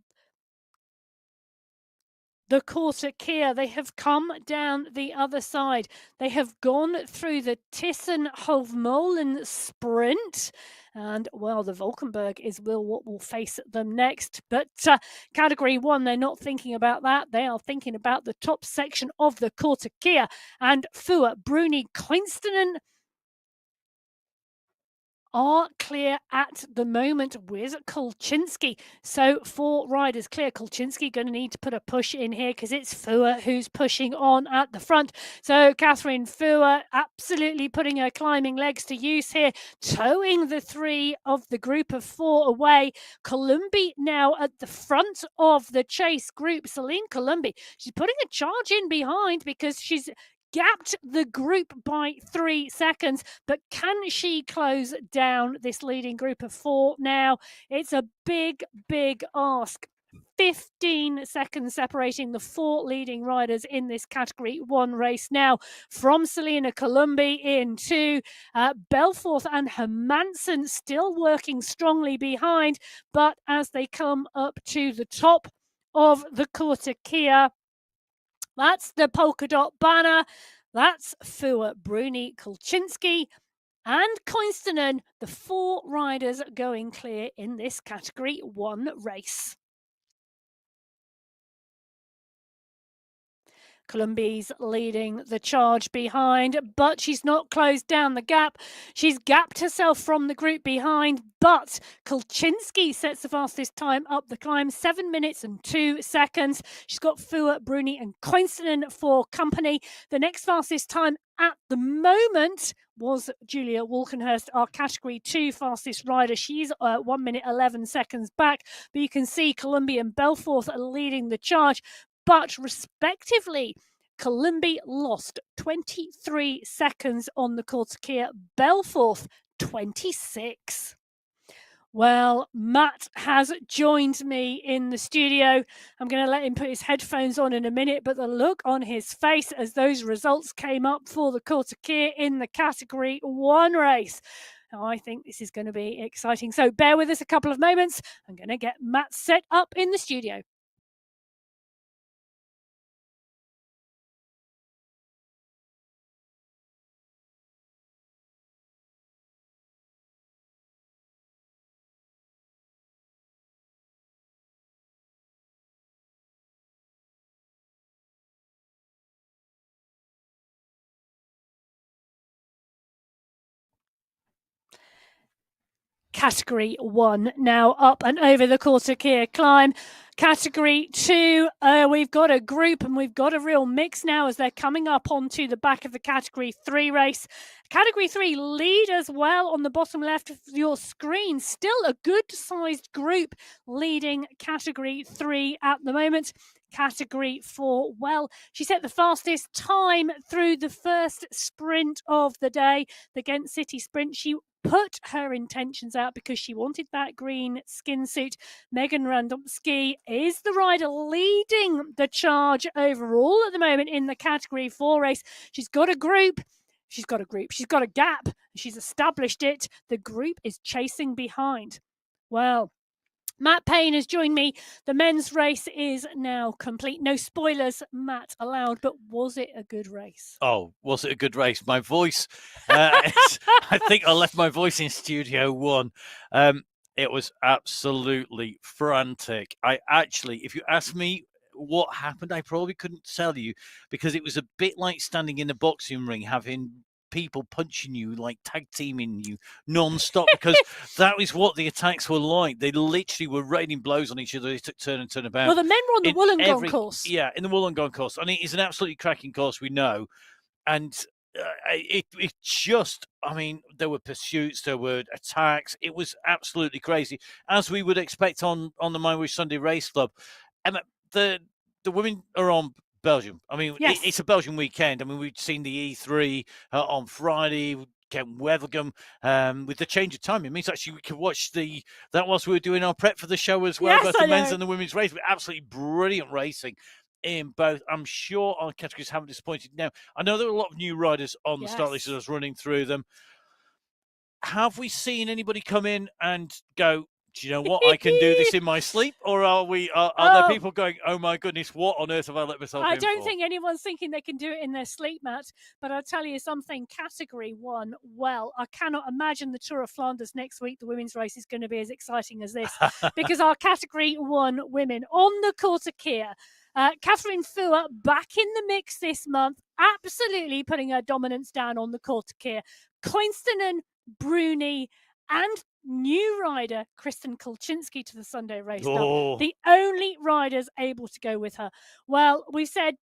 Quarter Kia. They have come down the other side. They have gone through the Thyssen-Hovmolen sprint. And, well, the Valkenburg is what will face them next. But Category 1, they're not thinking about that. They are thinking about the top section of the Quarter Kia. And Fua, Bruni, Koinstinen are clear at the moment with Kolchinsky. So 4 riders clear. Kolchinsky going to need to put a push in here because it's Fua who's pushing on at the front. So Catherine Fua absolutely putting her climbing legs to use here, towing the 3 of the group of 4 away. Columbi now at the front of the chase group. Celine Columbi, she's putting a charge in behind because she's gapped the group by 3 seconds, but can she close down this leading group of 4 now? It's a big ask. 15 seconds separating the 4 leading riders in this Category 1 race now from Selena Columbi in 2. Belforth and Hermansen still working strongly behind, but as they come up to the top of the Quarter Kia, that's the polka dot banner. That's Fua, Bruni, Kolchinsky, and Koinstinen, the 4 riders going clear in this Category 1 race. Columbi's leading the charge behind, but she's not closed down the gap. She's gapped herself from the group behind, but Kolchinsky sets the fastest time up the climb, 7 minutes and 2 seconds. She's got Fua, Bruni, and Koinstinen for company. The next fastest time at the moment was Julia Walkenhurst, our Category 2 fastest rider. She's 1 minute 11 seconds back, but you can see Columbi and Belforth are leading the charge. But respectively, Columbi lost 23 seconds on the Quarter Kia, Belforth 26. Well, Matt has joined me in the studio. I'm going to let him put his headphones on in a minute, but the look on his face as those results came up for the Quarter Kia in the Category 1 race. Now, I think this is going to be exciting. So bear with us a couple of moments. I'm going to get Matt set up in the studio. Category 1 now up and over the Quarter Kia climb. Category 2, we've got a group and we've got a real mix now as they're coming up onto the back of the Category 3 race. Category 3 lead as well on the bottom left of your screen. Still a good-sized group leading Category 3 at the moment. Category 4, well, she set the fastest time through the first sprint of the day, the Ghent City Sprint. She put her intentions out because she wanted that green skin suit. Megan Radomski is the rider leading the charge overall at the moment in the Category 4 race. She's got a group. she's got a group. She's got a gap. She's established it. The group is chasing behind. Well, Matt Payne has joined me. The men's race is now complete. No spoilers, Matt, allowed, but was it a good race? Oh, was it a good race? My voice, I think I left my voice in Studio One. It was absolutely frantic. If you ask me what happened, I probably couldn't tell you, because it was a bit like standing in a boxing ring, having people punching you, like tag teaming you non-stop, because that was what the attacks were like. They literally were raining blows on each other. They took turn and turn about. Well, the men were on the Wollongong course. Yeah, in the Wollongong course. And it is an absolutely cracking course, we know. And it just, I mean, there were pursuits, there were attacks. It was absolutely crazy, as we would expect on the MyWhoosh Sunday Race Club. And the women are on Belgium. I mean, yes. It's a Belgian weekend. I mean, we've seen the E3 on Friday. Weathergum, with the change of time, it means actually we could watch that whilst we were doing our prep for the show as well, yes, both the men's and the women's race. Absolutely brilliant racing in both. I'm sure our categories haven't disappointed. Now, I know there were a lot of new riders on the start list as I was running through them. Have we seen anybody come in and go, do you know what, I can do this in my sleep? Or are there people going, oh my goodness, what on earth have I let myself in I don't for? think anyone's thinking they can do it in their sleep, Matt. But I'll tell you something, Category 1, well, I cannot imagine the Tour of Flanders next week, the women's race, is going to be as exciting as this. Because our Category 1 women on the Quarter-Keer, Catherine Fuhr back in the mix this month, absolutely putting her dominance down on the Quarter-Keer. Koinstinen, Bruni, and new rider Kristen Kulczynski to the Sunday race. The only riders able to go with her. Well, we said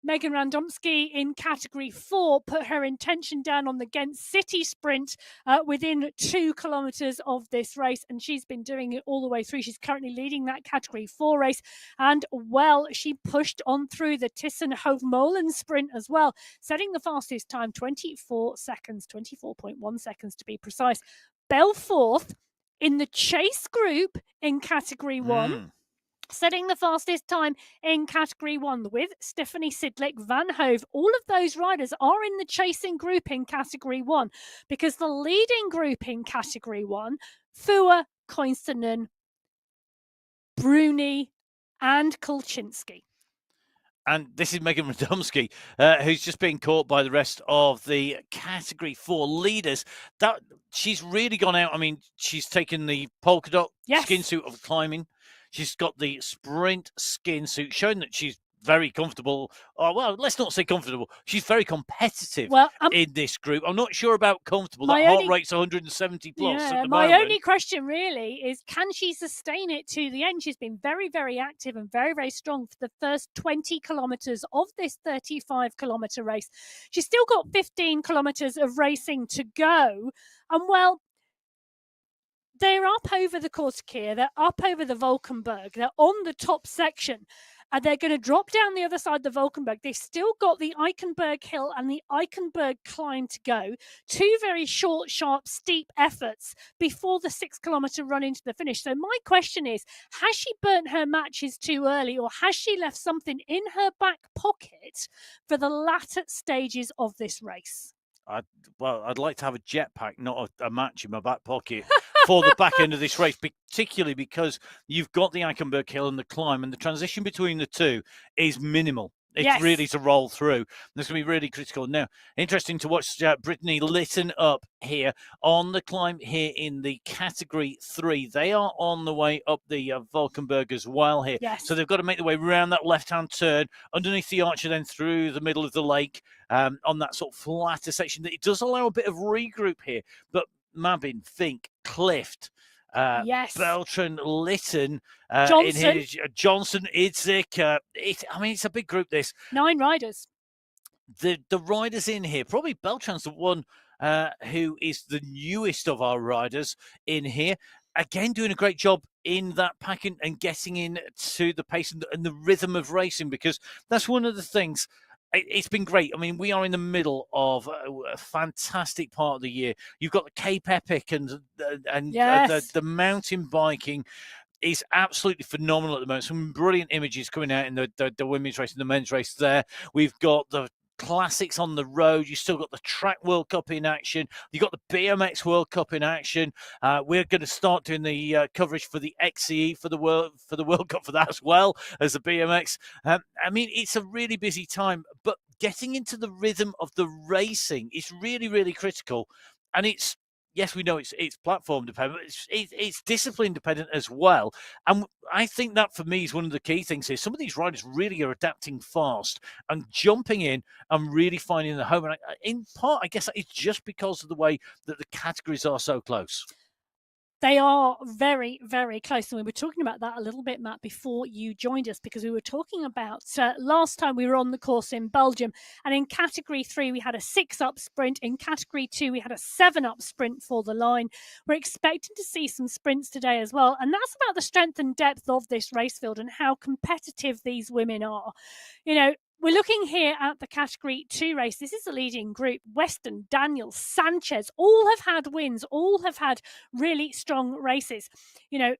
Megan Radomski in Category 4 put her intention down on the Ghent City Sprint within 2 kilometres of this race, and she's been doing it all the way through. She's currently leading that Category 4 race, and well, she pushed on through the Thyssen-Hoogmolen Sprint as well, setting the fastest time, 24 seconds, 24.1 seconds to be precise. Belforth in the chase group in Category 1, setting the fastest time in Category 1 with Stephanie Sidlick, Van Hove. All of those riders are in the chasing group in Category 1, because the leading group in Category 1, Fuhr, Koinstinen, Bruni, and Kulczynski. And this is Megan Radomski, who's just been caught by the rest of the Category 4 leaders. That she's really gone out. I mean, she's taken the polka dot skin suit of climbing. She's got the sprint skin suit, showing that she's very comfortable. Oh, well, let's not say comfortable. She's very competitive in this group. I'm not sure about comfortable. That heart rate's 170 plus at the moment. My only question really is, can she sustain it to the end? She's been very, very active and very, very strong for the first 20 kilometres of this 35-kilometre race. She's still got 15 kilometres of racing to go. And, well, they're up over the Quarter-Keer. They're up over the Valkenburg. They're on the top section. And they're going to drop down the other side of the Valkenburg. They've still got the Eichenberg Hill and the Eichenberg climb to go. 2 very short, sharp, steep efforts before the 6-kilometre run into the finish. So my question is, has she burnt her matches too early, or has she left something in her back pocket for the latter stages of this race? I'd like to have a jetpack, not a match in my back pocket for the back end of this race, particularly because you've got the Eichenberg Hill and the climb, and the transition between the two is minimal. It's really to roll through. This going to be really critical. Now, interesting to watch Brittany Lytton up here on the climb here in the Category 3. They are on the way up the Valkenburg as well here. So they've got to make their way around that left-hand turn, underneath the archer, then through the middle of the lake on that sort of flatter section. It does allow a bit of regroup here, but Mabin, Fink, Clift, Beltran, Lytton, Johnson, Idzik. It's a big group, this. 9 riders. The riders in here, probably Beltran's the one who is the newest of our riders in here. Again, doing a great job in that pack and getting in to the pace and the rhythm of racing, because that's one of the things. It's been great. I mean, we are in the middle of a fantastic part of the year. You've got the Cape Epic and the mountain biking is absolutely phenomenal at the moment. Some brilliant images coming out in the women's race and the men's race there. We've got the classics on the road. You've still got the Track World Cup in action. You've got the BMX World Cup in action. We're going to start doing the coverage for the XCE for the World Cup for that as well as the BMX. I mean, it's a really busy time, but getting into the rhythm of the racing is really, really critical. And yes, we know it's platform dependent, but it's discipline dependent as well. And I think that for me is one of the key things here. Some of these riders really are adapting fast and jumping in and really finding the home. And in part, I guess it's just because of the way that the categories are so close. They are very, very close. And we were talking about that a little bit, Matt, before you joined us, because we were talking about last time we were on the course in Belgium. And in category 3, we had a 6-up sprint. In category 2, we had a 7-up sprint for the line. We're expecting to see some sprints today as well. And that's about the strength and depth of this race field and how competitive these women are. You know, we're looking here at the Category 2 race. This is the leading group. Weston, Daniel, Sanchez, all have had wins, all have had really strong races. You know,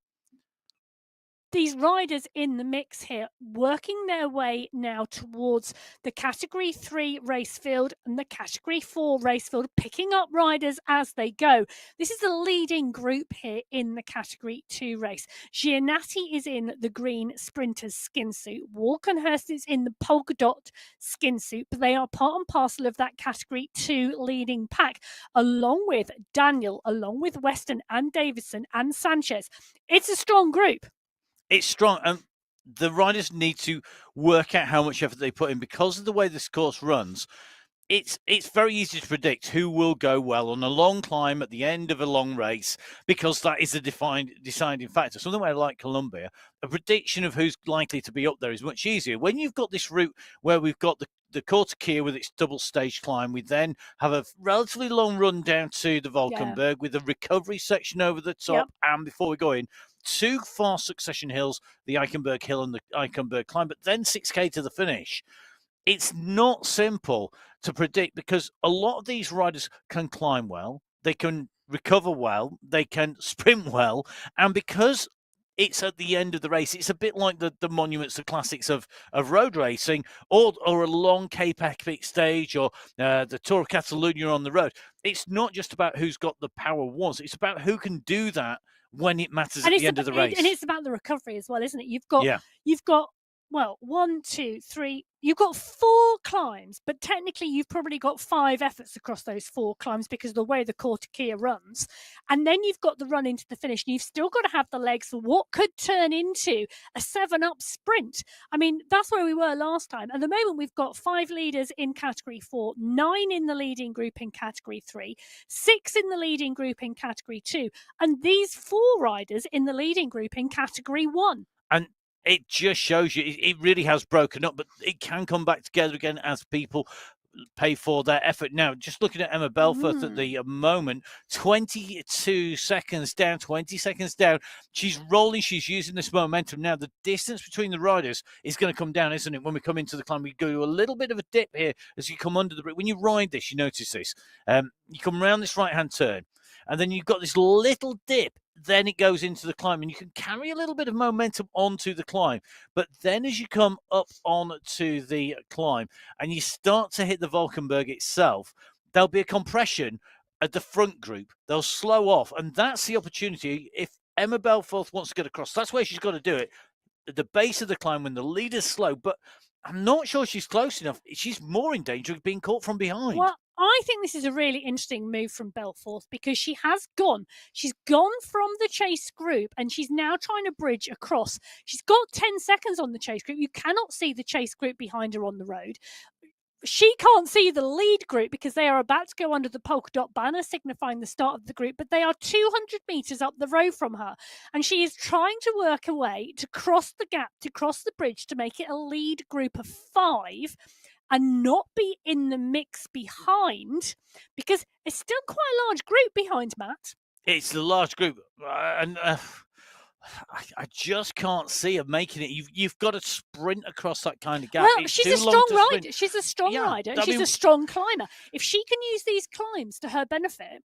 these riders in the mix here working their way now towards the Category 3 race field and the Category 4 race field, picking up riders as they go. This is the leading group here in the Category 2 race. Giannatti is in the green sprinter's skin suit. Walkenhurst is in the polka dot skin suit, but they are part and parcel of that Category 2 leading pack, along with Daniel, along with Weston and Davidson and Sanchez. It's a strong group. It's strong, and the riders need to work out how much effort they put in because of the way this course runs. It's very easy to predict who will go well on a long climb at the end of a long race, because that is a deciding factor. Something like Columbia, a prediction of who's likely to be up there is much easier. When you've got this route where we've got the Kortekeer with its double stage climb, we then have a relatively long run down to the Valkenberg with a recovery section over the top, and before we go in, 2 fast succession hills, the Eichenberg Hill and the Eichenberg Climb, but then 6K to the finish. It's not simple to predict because a lot of these riders can climb well, they can recover well, they can sprint well, and because it's at the end of the race, it's a bit like the monuments, the classics of road racing, or a long Cape Epic stage, or the Tour of Catalonia on the road. It's not just about who's got the power once, it's about who can do that when it matters at the end of the race. And it's about the recovery as well, isn't it? You've got well, 1, 2, 3. You've got 4 climbs, but technically you've probably got 5 efforts across those 4 climbs because of the way the Kortekeer runs. And then you've got the run into the finish, and you've still got to have the legs for what could turn into a 7-up sprint. I mean, that's where we were last time. At the moment, we've got 5 leaders in Category 4, 9 in the leading group in Category 3, 6 in the leading group in Category 2, and these 4 riders in the leading group in Category 1. And it just shows you it really has broken up, but it can come back together again as people pay for their effort. Now, just looking at Emma Belfoth at the moment, 22 seconds down, 20 seconds down. She's rolling. She's using this momentum. Now, the distance between the riders is going to come down, isn't it? When we come into the climb, we go to a little bit of a dip here as you come under the bridge. When you ride this, you notice this. You come around this right-hand turn, and then you've got this little dip. Then it goes into the climb, and you can carry a little bit of momentum onto the climb. But then as you come up onto the climb and you start to hit the Valkenberg itself, there'll be a compression at the front group. They'll slow off, and that's the opportunity. If Emma Belfoth wants to get across, that's where she's got to do it. At the base of the climb when the leader's slow, but I'm not sure she's close enough. She's more in danger of being caught from behind. Well, I think this is a really interesting move from Belfoth because she's gone from the chase group and she's now trying to bridge across. She's got 10 seconds on the chase group. You cannot see the chase group behind her on the road. She can't see the lead group because they are about to go under the polka dot banner signifying the start of the group, but they are 200 metres up the road from her. And she is trying to work a way to cross the gap, to cross the bridge, to make it a lead group of 5 and not be in the mix behind, because it's still quite a large group behind, Matt. It's a large group. And I just can't see her making it. You've got to sprint across that kind of gap. Well, it's she's a strong rider. She's a strong rider. And she's a strong climber. If she can use these climbs to her benefit.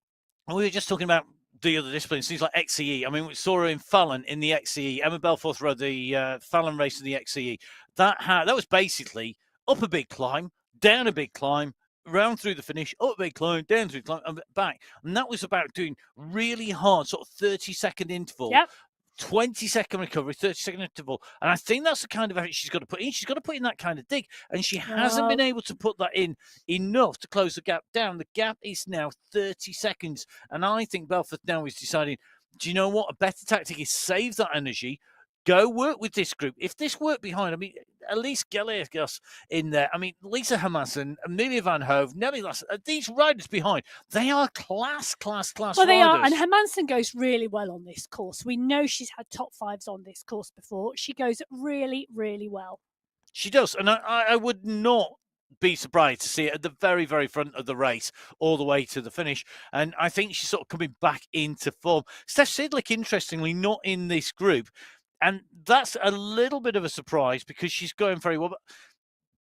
We were just talking about the other disciplines, things like XCE. I mean, we saw her in Fallon in the XCE. Emma Belfoth rode the Fallon race in the XCE. That was basically up a big climb, down a big climb, round through the finish, up a big climb, down through the climb, and back. And that was about doing really hard, sort of 30-second interval. Yep. 20-second recovery, 30-second interval. And I think that's the kind of effort she's got to put in. She's got to put in that kind of dig. And she hasn't been able to put that in enough to close the gap down. The gap is now 30 seconds. And I think Belfast now is deciding, do you know what? A better tactic is save that energy, go work with this group. If this worked behind, I mean, at least Gallegos in there. I mean, Lisa Hermansen, Amelia Van Hove, Nelly Lass, these riders behind, they are class Well, riders. they are, and Hermansen goes really well on this course. We know she's had top fives on this course before. She goes really, really well. She does, and I would not be surprised to see it at the very, very front of the race all the way to the finish. And I think she's sort of coming back into form. Steph Sidlick, interestingly, not in this group. And that's a little bit of a surprise because she's going very well. But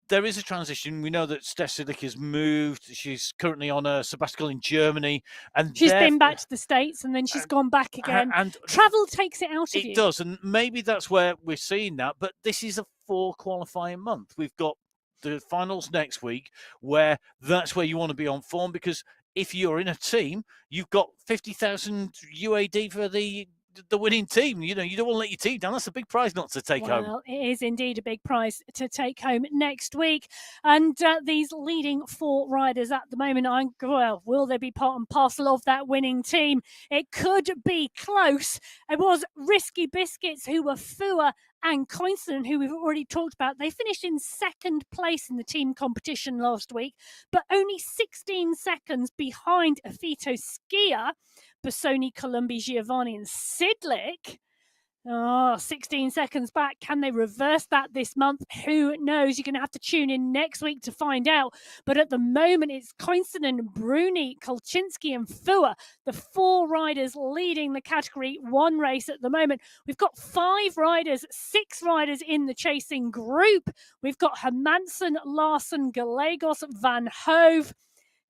there is a transition. We know that Steph Sidlick has moved. She's currently on a sabbatical in Germany. And she's been back to the States and then she's gone back again. And travel takes it out of you. It does. And maybe that's where we're seeing that. But this is a 4 qualifying month. We've got the finals next week where that's where you want to be on form, because if you're in a team, you've got 50,000 UAD for the winning team. You know, you don't want to let your team down. That's a big prize not to take home. Well, it is indeed a big prize to take home next week. And these leading 4 riders at the moment, will they be part and parcel of that winning team? It could be close. It was Risky Biscuits, who were Fua and Coinston, who we've already talked about. They finished in 2nd place in the team competition last week, but only 16 seconds behind Afito Skier, Bassoni, Columbi, Giovanni and Sidlick. 16 seconds back. Can they reverse that this month? Who knows? You're going to have to tune in next week to find out. But at the moment, it's Coinston and Bruni, Kolczynski and Fua, the 4 riders leading the Category 1 race at the moment. We've got 5 riders, 6 riders in the chasing group. We've got Hermansen, Larsen, Gallegos, Van Hove.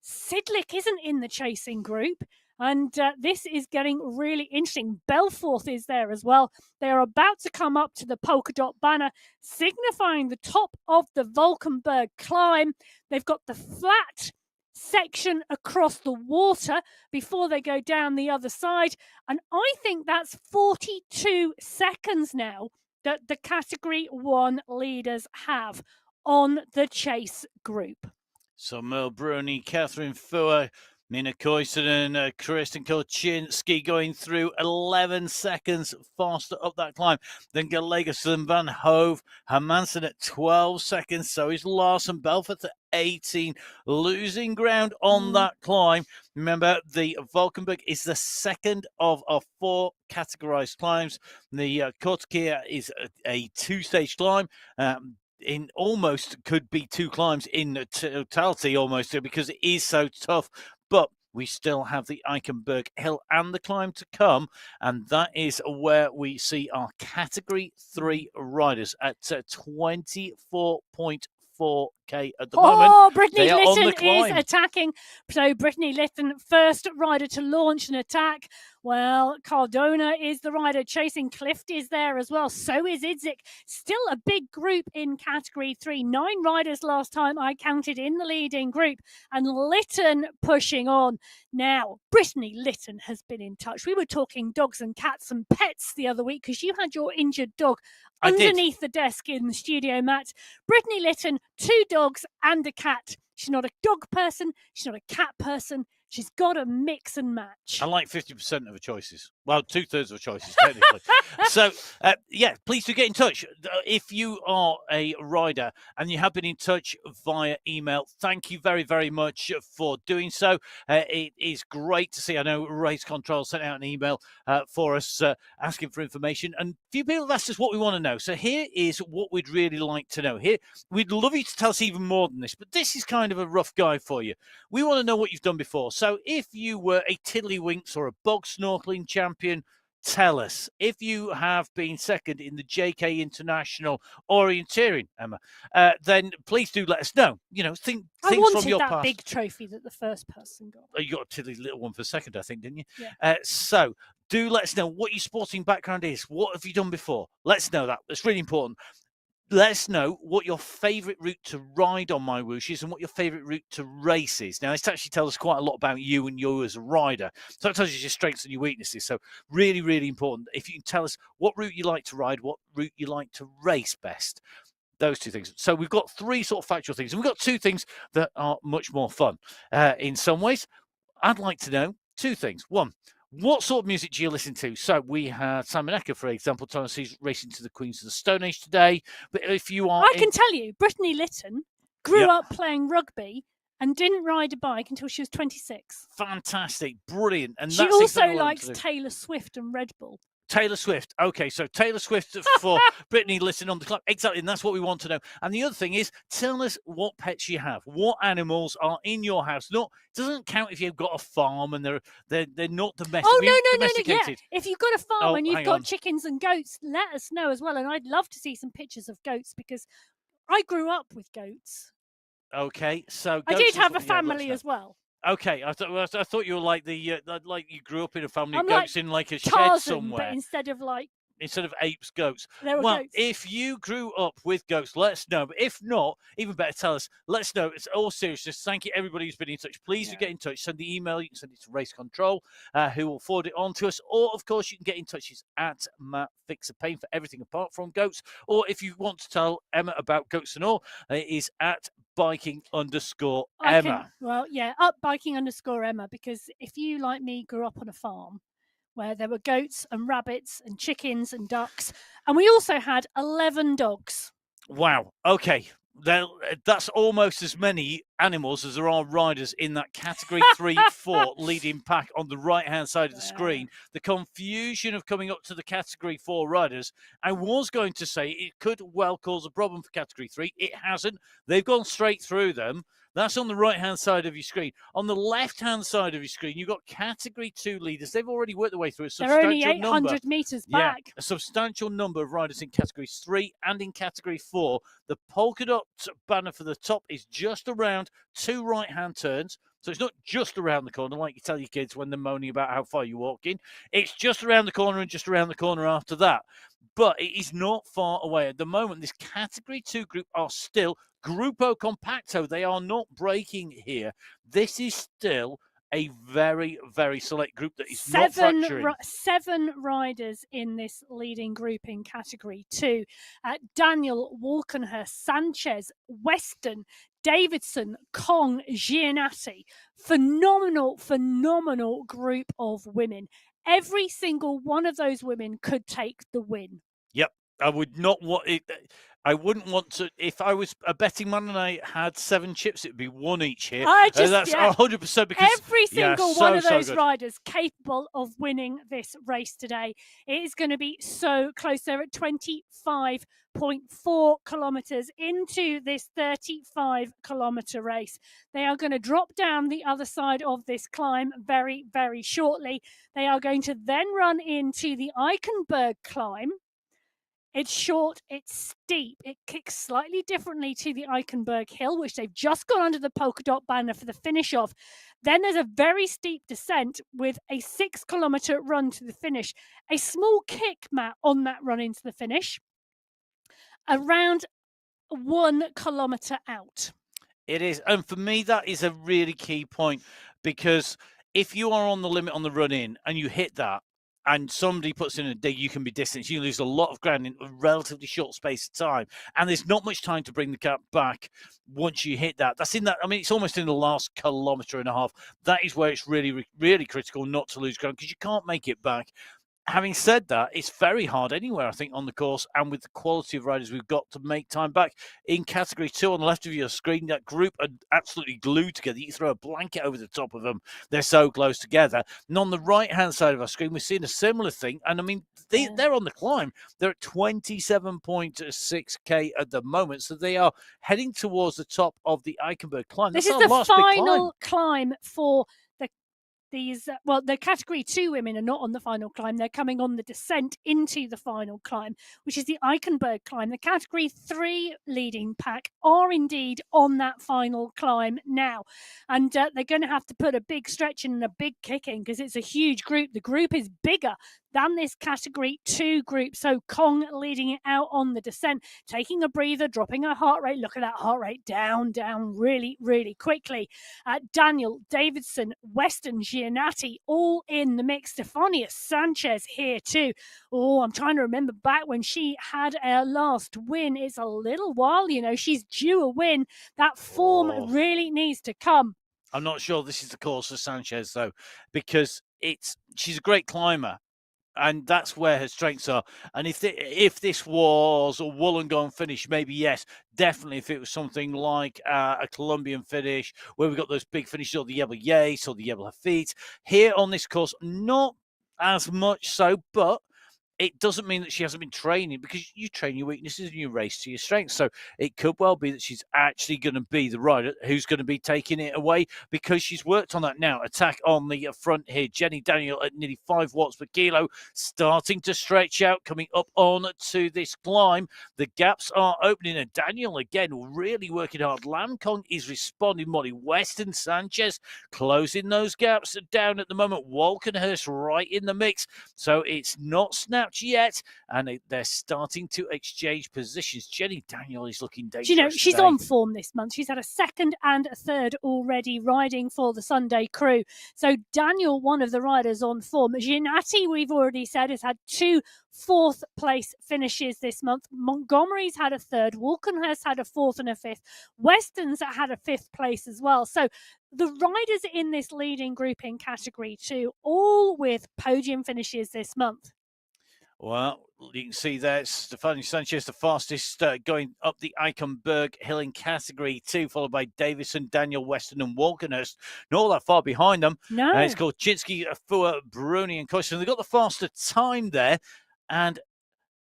Sidlick isn't in the chasing group. And this is getting really interesting. Belforth is there as well. They are about to come up to the polka dot banner, signifying the top of the Valkenburg climb. They've got the flat section across the water before they go down the other side. And I think that's 42 seconds now that the Category 1 leaders have on the chase group. So Mel Bruni, Catherine Fua, Mina Koisonen, Kristen Kolczynski going through 11 seconds faster up that climb than Gallegos and Van Hove. Hermansen at 12 seconds. So is Larsen. Belfort at 18. Losing ground on that climb. Remember, the Valkenburg is the second of our 4 categorized climbs. The Kortekia is a 2-stage climb. In almost could be 2 climbs in totality almost, because it is so tough. But we still have the Eichenberg Hill and the climb to come, and that is where we see our Category 3 riders at 24.4K at the moment. Brittany Litton is attacking. So Brittany Litton, first rider to launch an attack. Well, Cardona is the rider chasing. Clift is there as well. So is Idzik. Still a big group in Category 3. 9 riders last time I counted in the leading group. And Litton pushing on. Now, Brittany Litton has been in touch. We were talking dogs and cats and pets the other week because you had your injured dog underneath the desk in the studio, Matt. Brittany Litton, 2 dogs and a cat. She's not a dog person. She's not a cat person. She's got to mix and match. I like 50% of her choices. Well, 2/3 of her choices, technically. So, please do get in touch. If you are a rider and you have been in touch via email, thank you very, very much for doing so. It is great to see. I know Race Control sent out an email for us asking for information. And a few people have asked us what we want to know. So here is what we'd really like to know. Here, we'd love you to tell us even more than this, but this is kind of a rough guide for you. We want to know what you've done before. So if you were a tiddlywinks or a bog snorkeling champion, tell us. If you have been second in the JK International Orienteering, Emma, then please do let us know. You know, things from your past. I wanted that big trophy that the first person got. Oh, you got a tiddly little one for second, I think, didn't you? Yeah. So do let us know what your sporting background is. What have you done before? Let's know that. It's really important. let us know what your favourite route to ride on MyWhoosh is and what your favourite route to race is. Now, this actually tells us quite a lot about you and you as a rider. So it tells you your strengths and your weaknesses. So really, really important. If you can tell us what route you like to ride, what route you like to race best. Those two things. So we've got three sort of factual things, and we've got two things that are much more fun in some ways. I'd like to know two things. One, what sort of music do you listen to? So we had Simon Ecker, for example, telling us he's racing to the Queens of the Stone Age today. But if you are... I can tell you, Brittany Lytton grew up playing rugby and didn't ride a bike until she was 26. Fantastic. Brilliant. And she that's also exactly likes Taylor Swift and Red Bull. Taylor Swift. Okay, so Taylor Swift for Brittany Lytton on the club. Exactly, and that's what we want to know. And the other thing is, tell us what pets you have. What animals are in your house? Not doesn't count if you've got a farm and they're not domestic. Oh no. domesticated. Yeah. If you've got a farm and you've got chickens and goats, let us know as well. And I'd love to see some pictures of goats because I grew up with goats. Okay, so I did have a family as well. Okay, I thought you were like like you grew up in a family of like goats in like a Tarzan, shed somewhere. But instead of apes, goats. Well, goats. If you grew up with goats, let us know. But if not, even better, tell us. Let us know. It's all seriousness. Thank you, everybody who's been in touch. Please do get in touch. Send the email. You can send it to Race Control, who will forward it on to us. Or, of course, you can get in touch. It's at Matt Fixer Pain for everything apart from goats. Or if you want to tell Emma about goats and all, it is at biking_Emma. Up biking_Emma, because if you, like me, grew up on a farm where there were goats and rabbits and chickens and ducks, and we also had 11 dogs. Wow. Okay. That's almost as many animals as there are riders in that category 3-4 leading pack on the right-hand side of the screen. The confusion of coming up to the category 4 riders, I was going to say it could well cause a problem for category 3. It hasn't. They've gone straight through them. That's on the right-hand side of your screen. On the left-hand side of your screen, you've got category 2 leaders. They've already worked their way through a substantial number. They're only 800 metres back. Yeah, a substantial number of riders in category 3 and in category 4. The polka dot banner for the top is just around 2 right-hand turns. So it's not just around the corner, like you tell your kids when they're moaning about how far you're walking. It's just around the corner and just around the corner after that. But it is not far away. At the moment, this category 2 group are still Gruppo Compacto. They are not breaking here. This is still a very, very select group that is not fracturing. 7 riders in this leading group in category 2. Daniel, Walkenhurst, Sanchez, Weston, Davidson, Kong, Gianatti. Phenomenal group of women. Every single one of those women could take the win. Yep. I would not want it. I wouldn't want to. If I was a betting man and I had 7 chips, it would be 1 each here. That's 100% because every single one of those riders capable of winning this race today. It is going to be so close. They're at 25.4 kilometres into this 35-kilometre race. They are going to drop down the other side of this climb very, very shortly. They are going to then run into the Eichenberg climb. It's short, it's steep, it kicks slightly differently to the Eichenberg Hill, which they've just gone under the polka dot banner for the finish of. Then there's a very steep descent with a 6-kilometre run to the finish. A small kick, Matt, on that run into the finish. Around 1 kilometre out. It is. And for me, that is a really key point, because if you are on the limit on the run in and you hit that, and somebody puts in a dig, you can be distanced. You lose a lot of ground in a relatively short space of time. And there's not much time to bring the gap back once you hit that. That's in that. I mean, it's almost in the last kilometre and a half. That is where it's really, really critical not to lose ground, because you can't make it back. Having said that, it's very hard anywhere, I think, on the course, and with the quality of riders we've got to make time back. In category 2 on the left of your screen, that group are absolutely glued together. You throw a blanket over the top of them. They're so close together. And on the right-hand side of our screen, we're seeing a similar thing. And, I mean, they're on the climb. They're at 27.6K at the moment, so they are heading towards the top of the Eichenberg climb. This is the final climb for the category 2 women are not on the final climb. They're coming on the descent into the final climb, which is the Eichenberg climb. The category 3 leading pack are indeed on that final climb now. And they're going to have to put a big stretch in and a big kick in, because it's a huge group. The group is bigger than this Category 2 group. So Kong leading it out on the descent, taking a breather, dropping her heart rate. Look at that heart rate down really, really quickly. Daniel, Davidson, Weston, Giannatti, all in the mix. Stefania Sanchez here too. Oh, I'm trying to remember back when she had her last win. It's a little while, you know, she's due a win. That form really needs to come. I'm not sure this is the course for Sanchez, though, because she's a great climber. And that's where her strengths are. And if this was a Wollongong finish, maybe yes, definitely. If it was something like a Colombian finish where we got those big finishes, or the Yebel Yates or the Yebel Hafid, here on this course, not as much so, but it doesn't mean that she hasn't been training, because you train your weaknesses and you race to your strengths. So it could well be that she's actually going to be the rider who's going to be taking it away, because she's worked on that now. Attack on the front here. Jenny Daniel at nearly 5 watts per kilo, starting to stretch out, coming up on to this climb. The gaps are opening, and Daniel again really working hard. Lam Kong is responding. Molly Weston, Sanchez closing those gaps down at the moment. Walkenhurst right in the mix. So it's not snapped yet, and they're starting to exchange positions. Jenny Daniel is looking dangerous. You know, she's today. on form this month. She's had a second and a third already riding for the Sunday crew. So Daniel, one of the riders on form. Giannatti, we've already said, has had 2 fourth place finishes this month. Montgomery's had a third. Walkenhurst had a 4th and a 5th. Weston's had a 5th place as well. So the riders in this leading group in Category 2, all with podium finishes this month. Well, you can see there, Stefania Sanchez, the fastest, going up the Eichenberg Hill in Category 2, followed by Davison, Daniel Weston, and Walkenhurst. Not all that far behind them. No. It's called Chinsky, Fua, Bruni, and Kosten. They've got the faster time there. And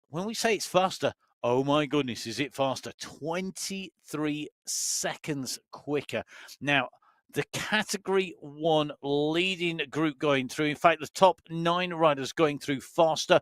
when we say it's faster, oh my goodness, is it faster? 23 seconds quicker. Now, the Category 1 leading group going through. In fact, the top 9 riders going through faster,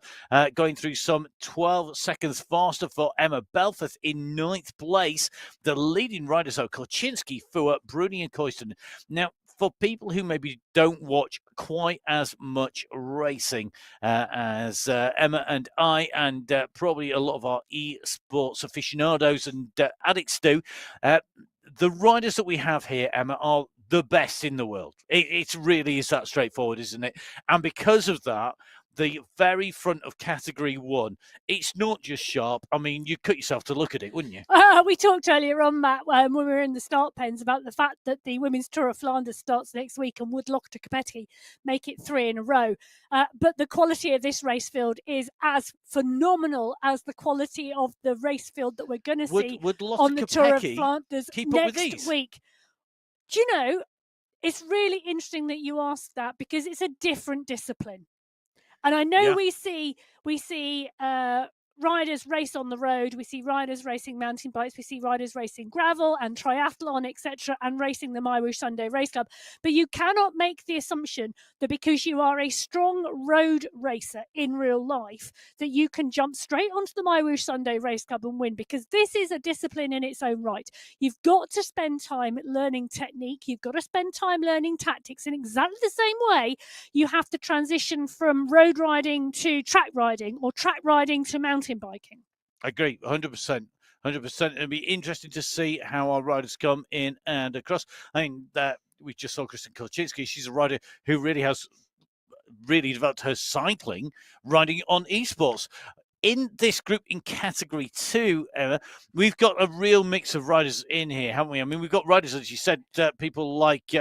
going through some 12 seconds faster for Emma Belfast in 9th place. The leading riders are Koczynski, Fua, Bruni, and Koisten. Now, for people who maybe don't watch quite as much racing as Emma and I, and probably a lot of our esports aficionados and addicts do, the riders that we have here, Emma, are the best in the world. It really is that straightforward, isn't it? And because of that, the very front of Category 1, it's not just sharp. I mean, you'd cut yourself to look at it, wouldn't you? We talked earlier on, Matt, when we were in the start pens, about the fact that the Women's Tour of Flanders starts next week and would Lochte Kopecky make it 3 in a row. But the quality of this race field is as phenomenal as the quality of the race field that we're going to see on the Tour of Flanders next week. Do you know, it's really interesting that you asked that, because it's a different discipline. And I know we see riders race on the road, we see riders racing mountain bikes, we see riders racing gravel and triathlon, etc., and racing the MyWhoosh Sunday Race Club. But you cannot make the assumption that because you are a strong road racer in real life, that you can jump straight onto the MyWhoosh Sunday Race Club and win, because this is a discipline in its own right. You've got to spend time learning technique. You've got to spend time learning tactics. In exactly the same way, you have to transition from road riding to track riding, or track riding to mountain biking. I agree, 100%. 100%. It'll be interesting to see how our riders come in and across. I mean, that we just saw Kristen Koczynski. She's a rider who really has developed her cycling riding on esports. In this group in Category 2, Emma, we've got a real mix of riders in here, haven't we? I mean, we've got riders, as you said, people like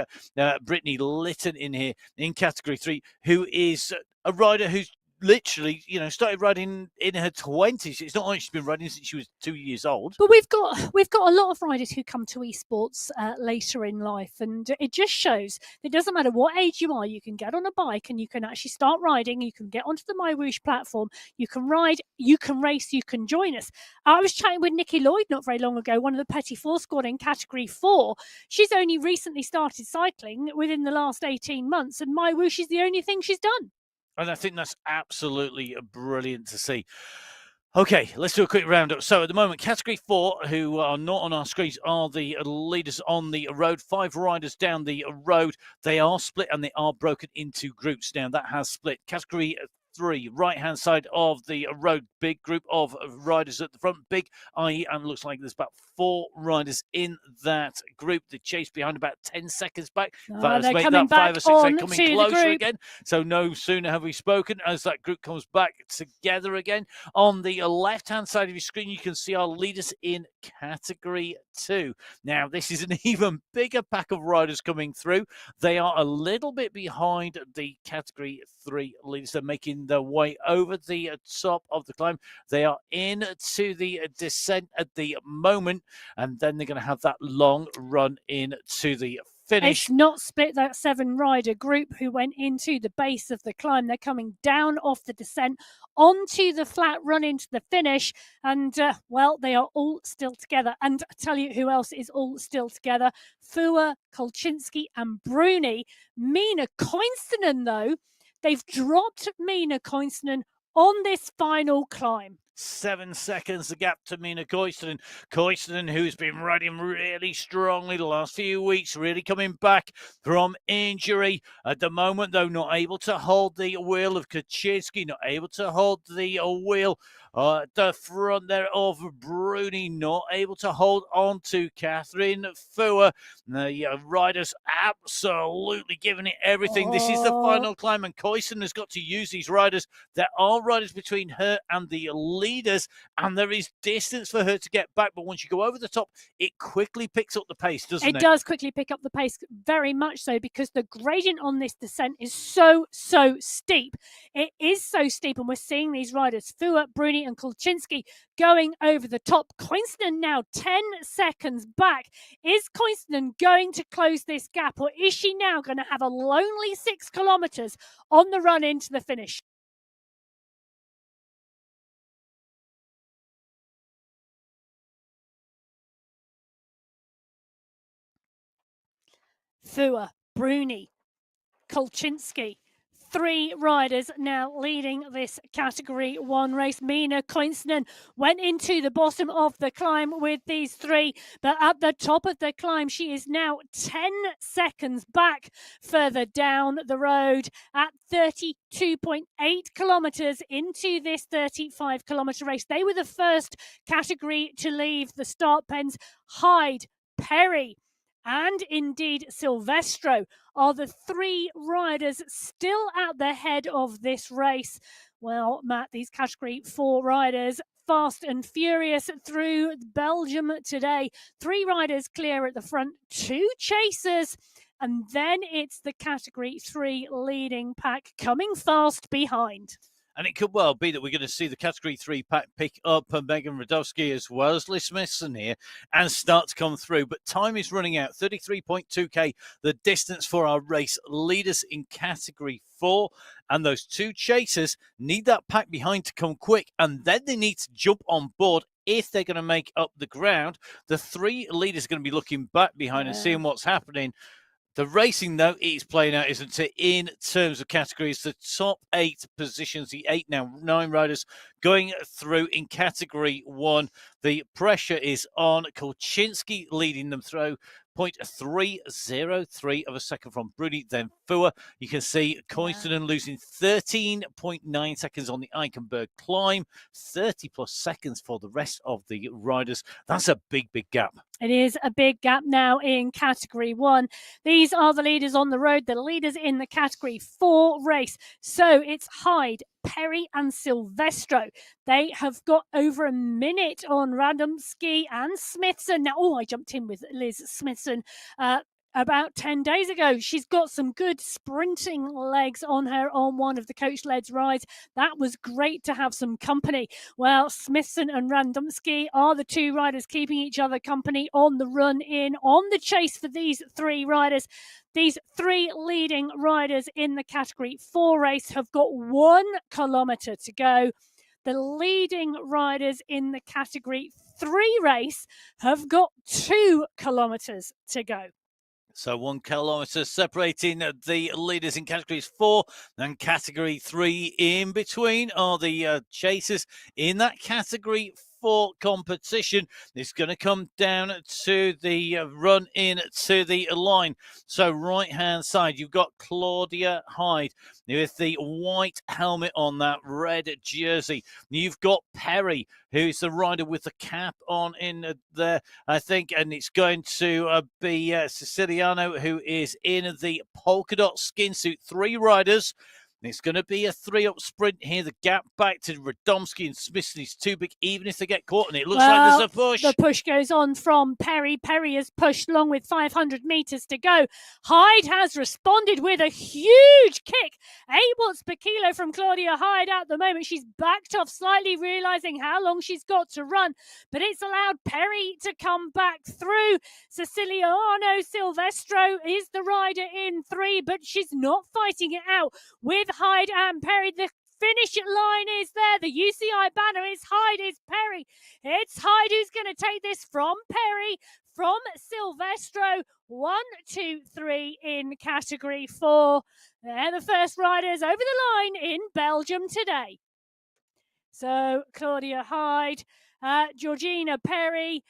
Brittany Litton in here in Category 3, who is a rider who's literally, started riding in her 20s. It's not like she's been riding since she was 2 years old. But we've got a lot of riders who come to esports later in life, and it just shows that it doesn't matter what age you are. You can get on a bike and you can actually start riding. You can get onto the MyWhoosh platform. You can ride. You can race. You can join us. I was chatting with Nikki Lloyd not very long ago, one of the Petit Four squad in Category 4. She's only recently started cycling within the last 18 months, and MyWhoosh is the only thing she's done. And I think that's absolutely brilliant to see. Okay, let's do a quick roundup. So at the moment, Category 4, who are not on our screens, are the leaders on the road. 5 riders down the road. They are split and they are broken into groups. Now, that has split. Category 3, right-hand side of the road, big group of riders at the front, big, i.e., and looks like there's about 4 riders in that group. The chase behind about 10 seconds back. They're coming back 5 or 6, they're on coming to the closer group. again. So no sooner have we spoken as that group comes back together again. On the left-hand side of your screen, you can see our leaders in Category 2. Now, this is an even bigger pack of riders coming through. They are a little bit behind the Category 3 leaders. They're making their way over the top of the climb. They are into the descent at the moment, and then they're going to have that long run into the finish. It's not split, that 7-rider group who went into the base of the climb. They're coming down off the descent onto the flat run into the finish. And, well, they are all still together. And I tell you who else is all still together. Fua, Kolczynski and Bruni. Mina Koinstinen, though, they've dropped Mina Koinstinen on this final climb. 7 seconds the gap to Mina Koistinen. Koistinen, who's been riding really strongly the last few weeks, really coming back from injury. At the moment, though, not able to hold the wheel of Kaczynski, not able to hold the wheel at the front there of Bruni, not able to hold on to Catherine Fua. The riders absolutely giving it everything. This is the final climb, and Koistinen has got to use these riders. There are riders between her and the leaders, and there is distance for her to get back, but once you go over the top, it quickly picks up the pace, doesn't it? It does quickly pick up the pace, very much so, because the gradient on this descent is so steep. It is so steep, and we're seeing these riders, Fua, Bruni and Kolczynski, going over the top. Koinstinen now 10 seconds back. Is Koinstinen going to close this gap, or is she now going to have a lonely 6 kilometres on the run into the finish? Fua, Bruni, Kolczynski. 3 riders now leading this Category 1 race. Mina Koinstinen went into the bottom of the climb with these 3, but at the top of the climb, she is now 10 seconds back further down the road at 32.8 kilometres into this 35-kilometre race. They were the first category to leave the start pens. Hyde, Perry, and indeed Silvestro are the 3 riders still at the head of this race. Well, Matt, these Category 4 riders, fast and furious through Belgium today. 3 riders clear at the front, 2 chasers, and then it's the Category 3 leading pack coming fast behind. And it could well be that we're going to see the Category 3 pack pick up Megan Radowski as well as Liz Smithson here and start to come through. But time is running out. 33.2k, the distance for our race leaders in Category 4. And those 2 chasers need that pack behind to come quick. And then they need to jump on board if they're going to make up the ground. The 3 leaders are going to be looking back behind and seeing what's happening. The racing, though, is playing out, isn't it, in terms of categories? The top 8 positions, the 9 riders going through in Category 1. The pressure is on. Kolczynski leading them through. 0.303 of a second from Bruni, then Fua. You can see Koinstinen losing 13.9 seconds on the Eichenberg climb, 30 plus seconds for the rest of the riders. That's a big gap. It is a big gap now in Category 1. These are the leaders on the road, the leaders in the Category 4 race. So it's Hyde, Perry and Silvestro. They have got over a minute on Radomski and Smithson. Now, I jumped in with Liz Smithson about 10 days ago. She's got some good sprinting legs on her on one of the coach-led rides. That was great to have some company. Well, Smithson and Radomski are the 2 riders keeping each other company on the run in, on the chase for these 3 riders. These 3 leading riders in the Category 4 race have got 1 kilometre to go. The leading riders in the Category 3 race have got 2 kilometres to go. So 1 kilometre separating the leaders in Categories 4 and Category 3. In between are the chasers in that Category for competition. It's going to come down to the run in to the line. So right-hand side, you've got Claudia Hyde with the white helmet on, that red jersey. You've got Perry, who's the rider with the cap on in there, I think, and it's going to be Siciliano, who is in the polka dot skin suit. 3 riders. It's going to be a 3-up sprint here. The gap back to Radomski and Smithson is too big, even if they get caught, and it looks like there's a push. The push goes on from Perry. Perry has pushed along with 500 metres to go. Hyde has responded with a huge kick. 8 watts per kilo from Claudia Hyde at the moment. She's backed off slightly, realising how long she's got to run, but it's allowed Perry to come back through. Siciliano Silvestro is the rider in 3, but she's not fighting it out with Hyde and Perry. The finish line is there. The UCI banner is Hyde, is Perry. It's Hyde who's going to take this from Perry, from Silvestro. 1, 2, 3 in category 4. They're the first riders over the line in Belgium today. So Claudia Hyde, Georgina Perry,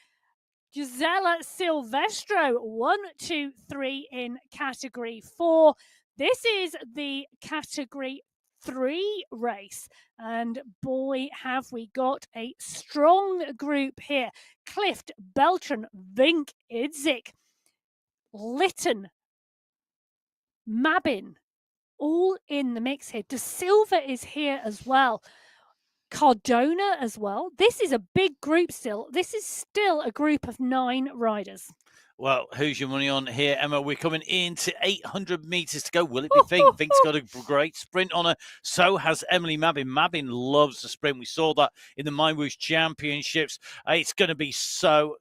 Gisela Silvestro, 1, 2, 3 in category 4. This is the category 3 race, and boy, have we got a strong group here. Clift, Beltran, Vink, Idzik, Lytton, Mabin, all in the mix here. De Silva is here as well. Cardona as well. This is a big group still. This is still a group of 9 riders. Well, who's your money on here, Emma? We're coming into 800 metres to go. Will it be Vink? Vink's got a great sprint on her. So has Emily Mabin. Mabin loves the sprint. We saw that in the MyWhoosh Championships. It's going to be so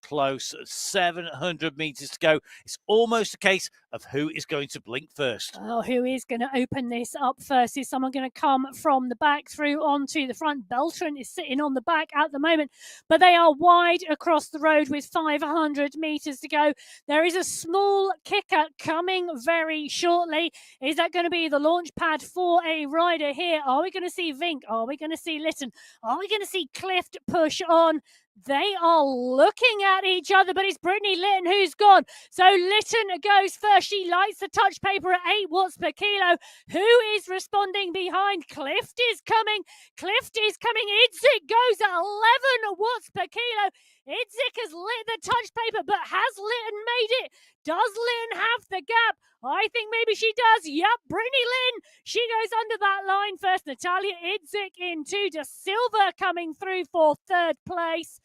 close. 700 metres to go. It's almost a case of who is going to blink first. Oh, who is going to open this up first? Is someone going to come from the back through onto the front? Beltran is sitting on the back at the moment, but they are wide across the road with 500 metres to go. There is a small kicker coming very shortly. Is that going to be the launch pad for a rider here? Are we going to see Vink? Are we going to see Lytton? Are we going to see Clift push on? They are looking at each other, but it's Brittany Lytton who's gone. So Lytton goes first. She lights the touch paper at 8 watts per kilo. Who is responding behind? Clift is coming. Clift is coming. Idzik goes at 11 watts per kilo. Idzik has lit the touch paper, but has Lytton made it? Does Lytton have the gap? I think maybe she does. Yep, Brittany Lynn. She goes under that line first. Natalia Idzik in 2. De Silva coming through for 3rd place.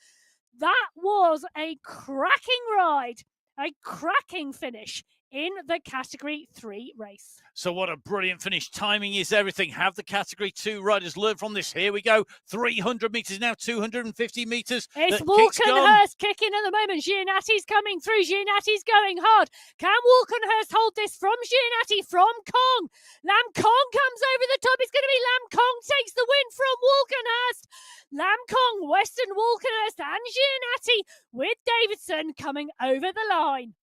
That was a cracking ride, a cracking finish in the Category 3 race. So what a brilliant finish. Timing is everything. Have the Category 2 riders learn from this? Here we go. 300 metres now, 250 metres. It's Walkenhurst kicking at the moment. Gianatti's coming through. Gianatti's going hard. Can Walkenhurst hold this from Gianatti, from Kong? Lam Kong comes over the top. It's going to be Lam Kong takes the win from Walkenhurst. Lam Kong, Weston Walkenhurst and Gianatti with Davidson coming over the line.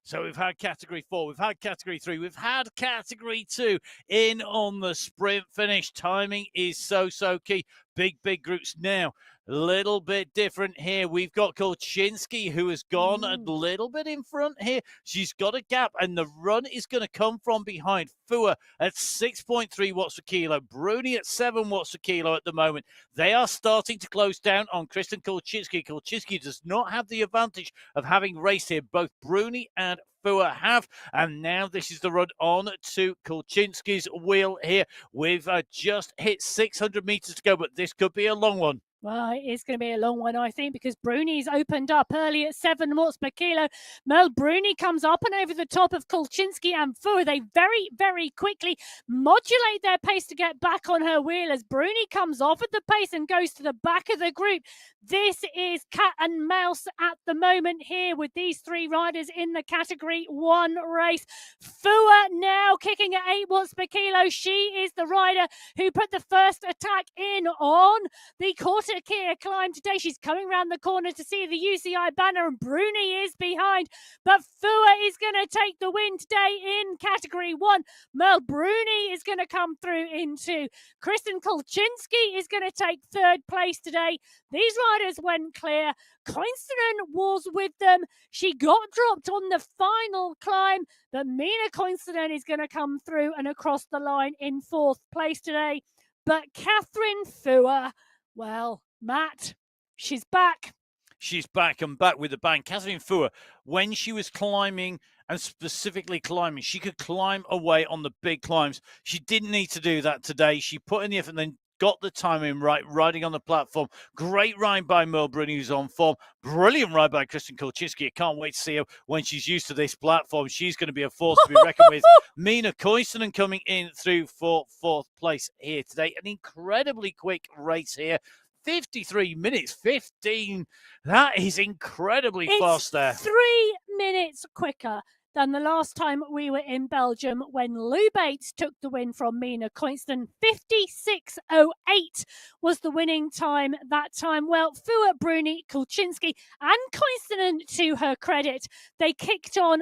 So we've had Category 4, we've had Category 3, we've had Category 2 in on the sprint finish. Timing is so key. Big groups now. A little bit different here. We've got Kolczynski, who has gone a little bit in front here. She's got a gap, and the run is going to come from behind. Fua at 6.3 watts per kilo. Bruni at 7 watts per kilo at the moment. They are starting to close down on Kristen Kolczynski. Kolczynski does not have the advantage of having raced here. Both Bruni and Fua have, and now this is the run on to Kolczynski's wheel here. We've just hit 600 metres to go, but this could be a long one. Well, it's going to be a long one, I think, because Bruni's opened up early at 7 watts per kilo. Mel Bruni comes up and over the top of Kolczynski and Fua. They very quickly modulate their pace to get back on her wheel as Bruni comes off at the pace and goes to the back of the group. This is cat and mouse at the moment here with these 3 riders in the Category 1 race. Fua now kicking at 8 watts per kilo. She is the rider who put the first attack in on the quarter Kia climb today. She's coming round the corner to see the UCI banner, and Bruni is behind. But Fua is going to take the win today in Category 1. Merle Bruni is going to come through in 2. Kristen Kolczynski is going to take 3rd place today. These riders went clear. Koinstinen was with them. She got dropped on the final climb, but Mina Koinstinen is going to come through and across the line in 4th place today. But Catherine Fua, well, Matt, she's back. She's back and back with a bang. Catherine Fua, when she was climbing and specifically climbing, she could climb away on the big climbs. She didn't need to do that today. She put in the effort and then got the timing right, riding on the platform. Great ride by Merle Bruni, who's on form. Brilliant ride by Kristen Kolczynski. I can't wait to see her when she's used to this platform. She's going to be a force to be reckoned with. Mina Koistonen coming in through for 4th place here today. An incredibly quick race here. 53 minutes 15. That is incredibly fast there. 3 minutes quicker than the last time we were in Belgium when Lou Bates took the win from Mina Koinstinen. 56.08 was the winning time that time. Well, Fua, Bruni, Kolczynski and Koinstinen, to her credit, they kicked on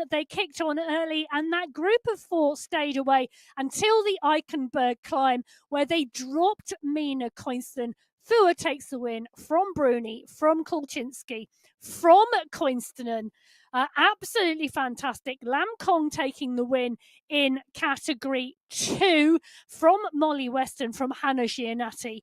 early, and that group of 4 stayed away until the Eichenberg climb, where they dropped Mina Koinstinen. Fua takes the win from Bruni, from Kolczynski, from Koinstinen. Absolutely fantastic. Lam Kong taking the win in Category 2 from Molly Weston, from Hannah Giannatti.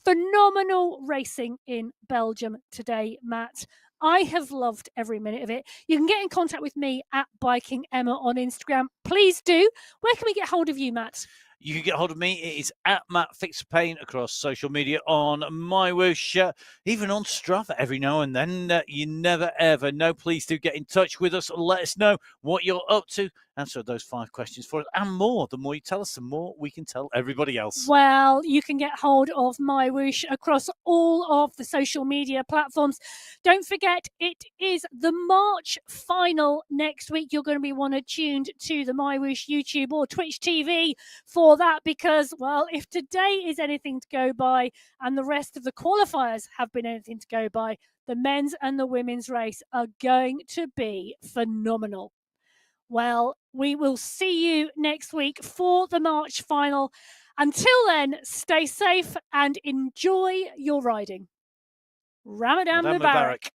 Phenomenal racing in Belgium today, Matt. I have loved every minute of it. You can get in contact with me at Biking Emma on Instagram. Please do. Where can we get hold of you, Matt? You can get hold of me. It is at Matt Fixpain across social media, on MyWhoosh, even on Strava every now and then. You never ever know. Please do get in touch with us. Let us know what you're up to. Answer those 5 questions for us and more. The more you tell us, the more we can tell everybody else. Well, you can get hold of MyWhoosh across all of the social media platforms. Don't forget, it is the March final next week. You're going to be tuned to the MyWhoosh YouTube or Twitch TV for that, because, well, if today is anything to go by and the rest of the qualifiers have been anything to go by, the men's and the women's race are going to be phenomenal. Well, we will see you next week for the March final. Until then, stay safe and enjoy your riding. Ramadan Mubarak.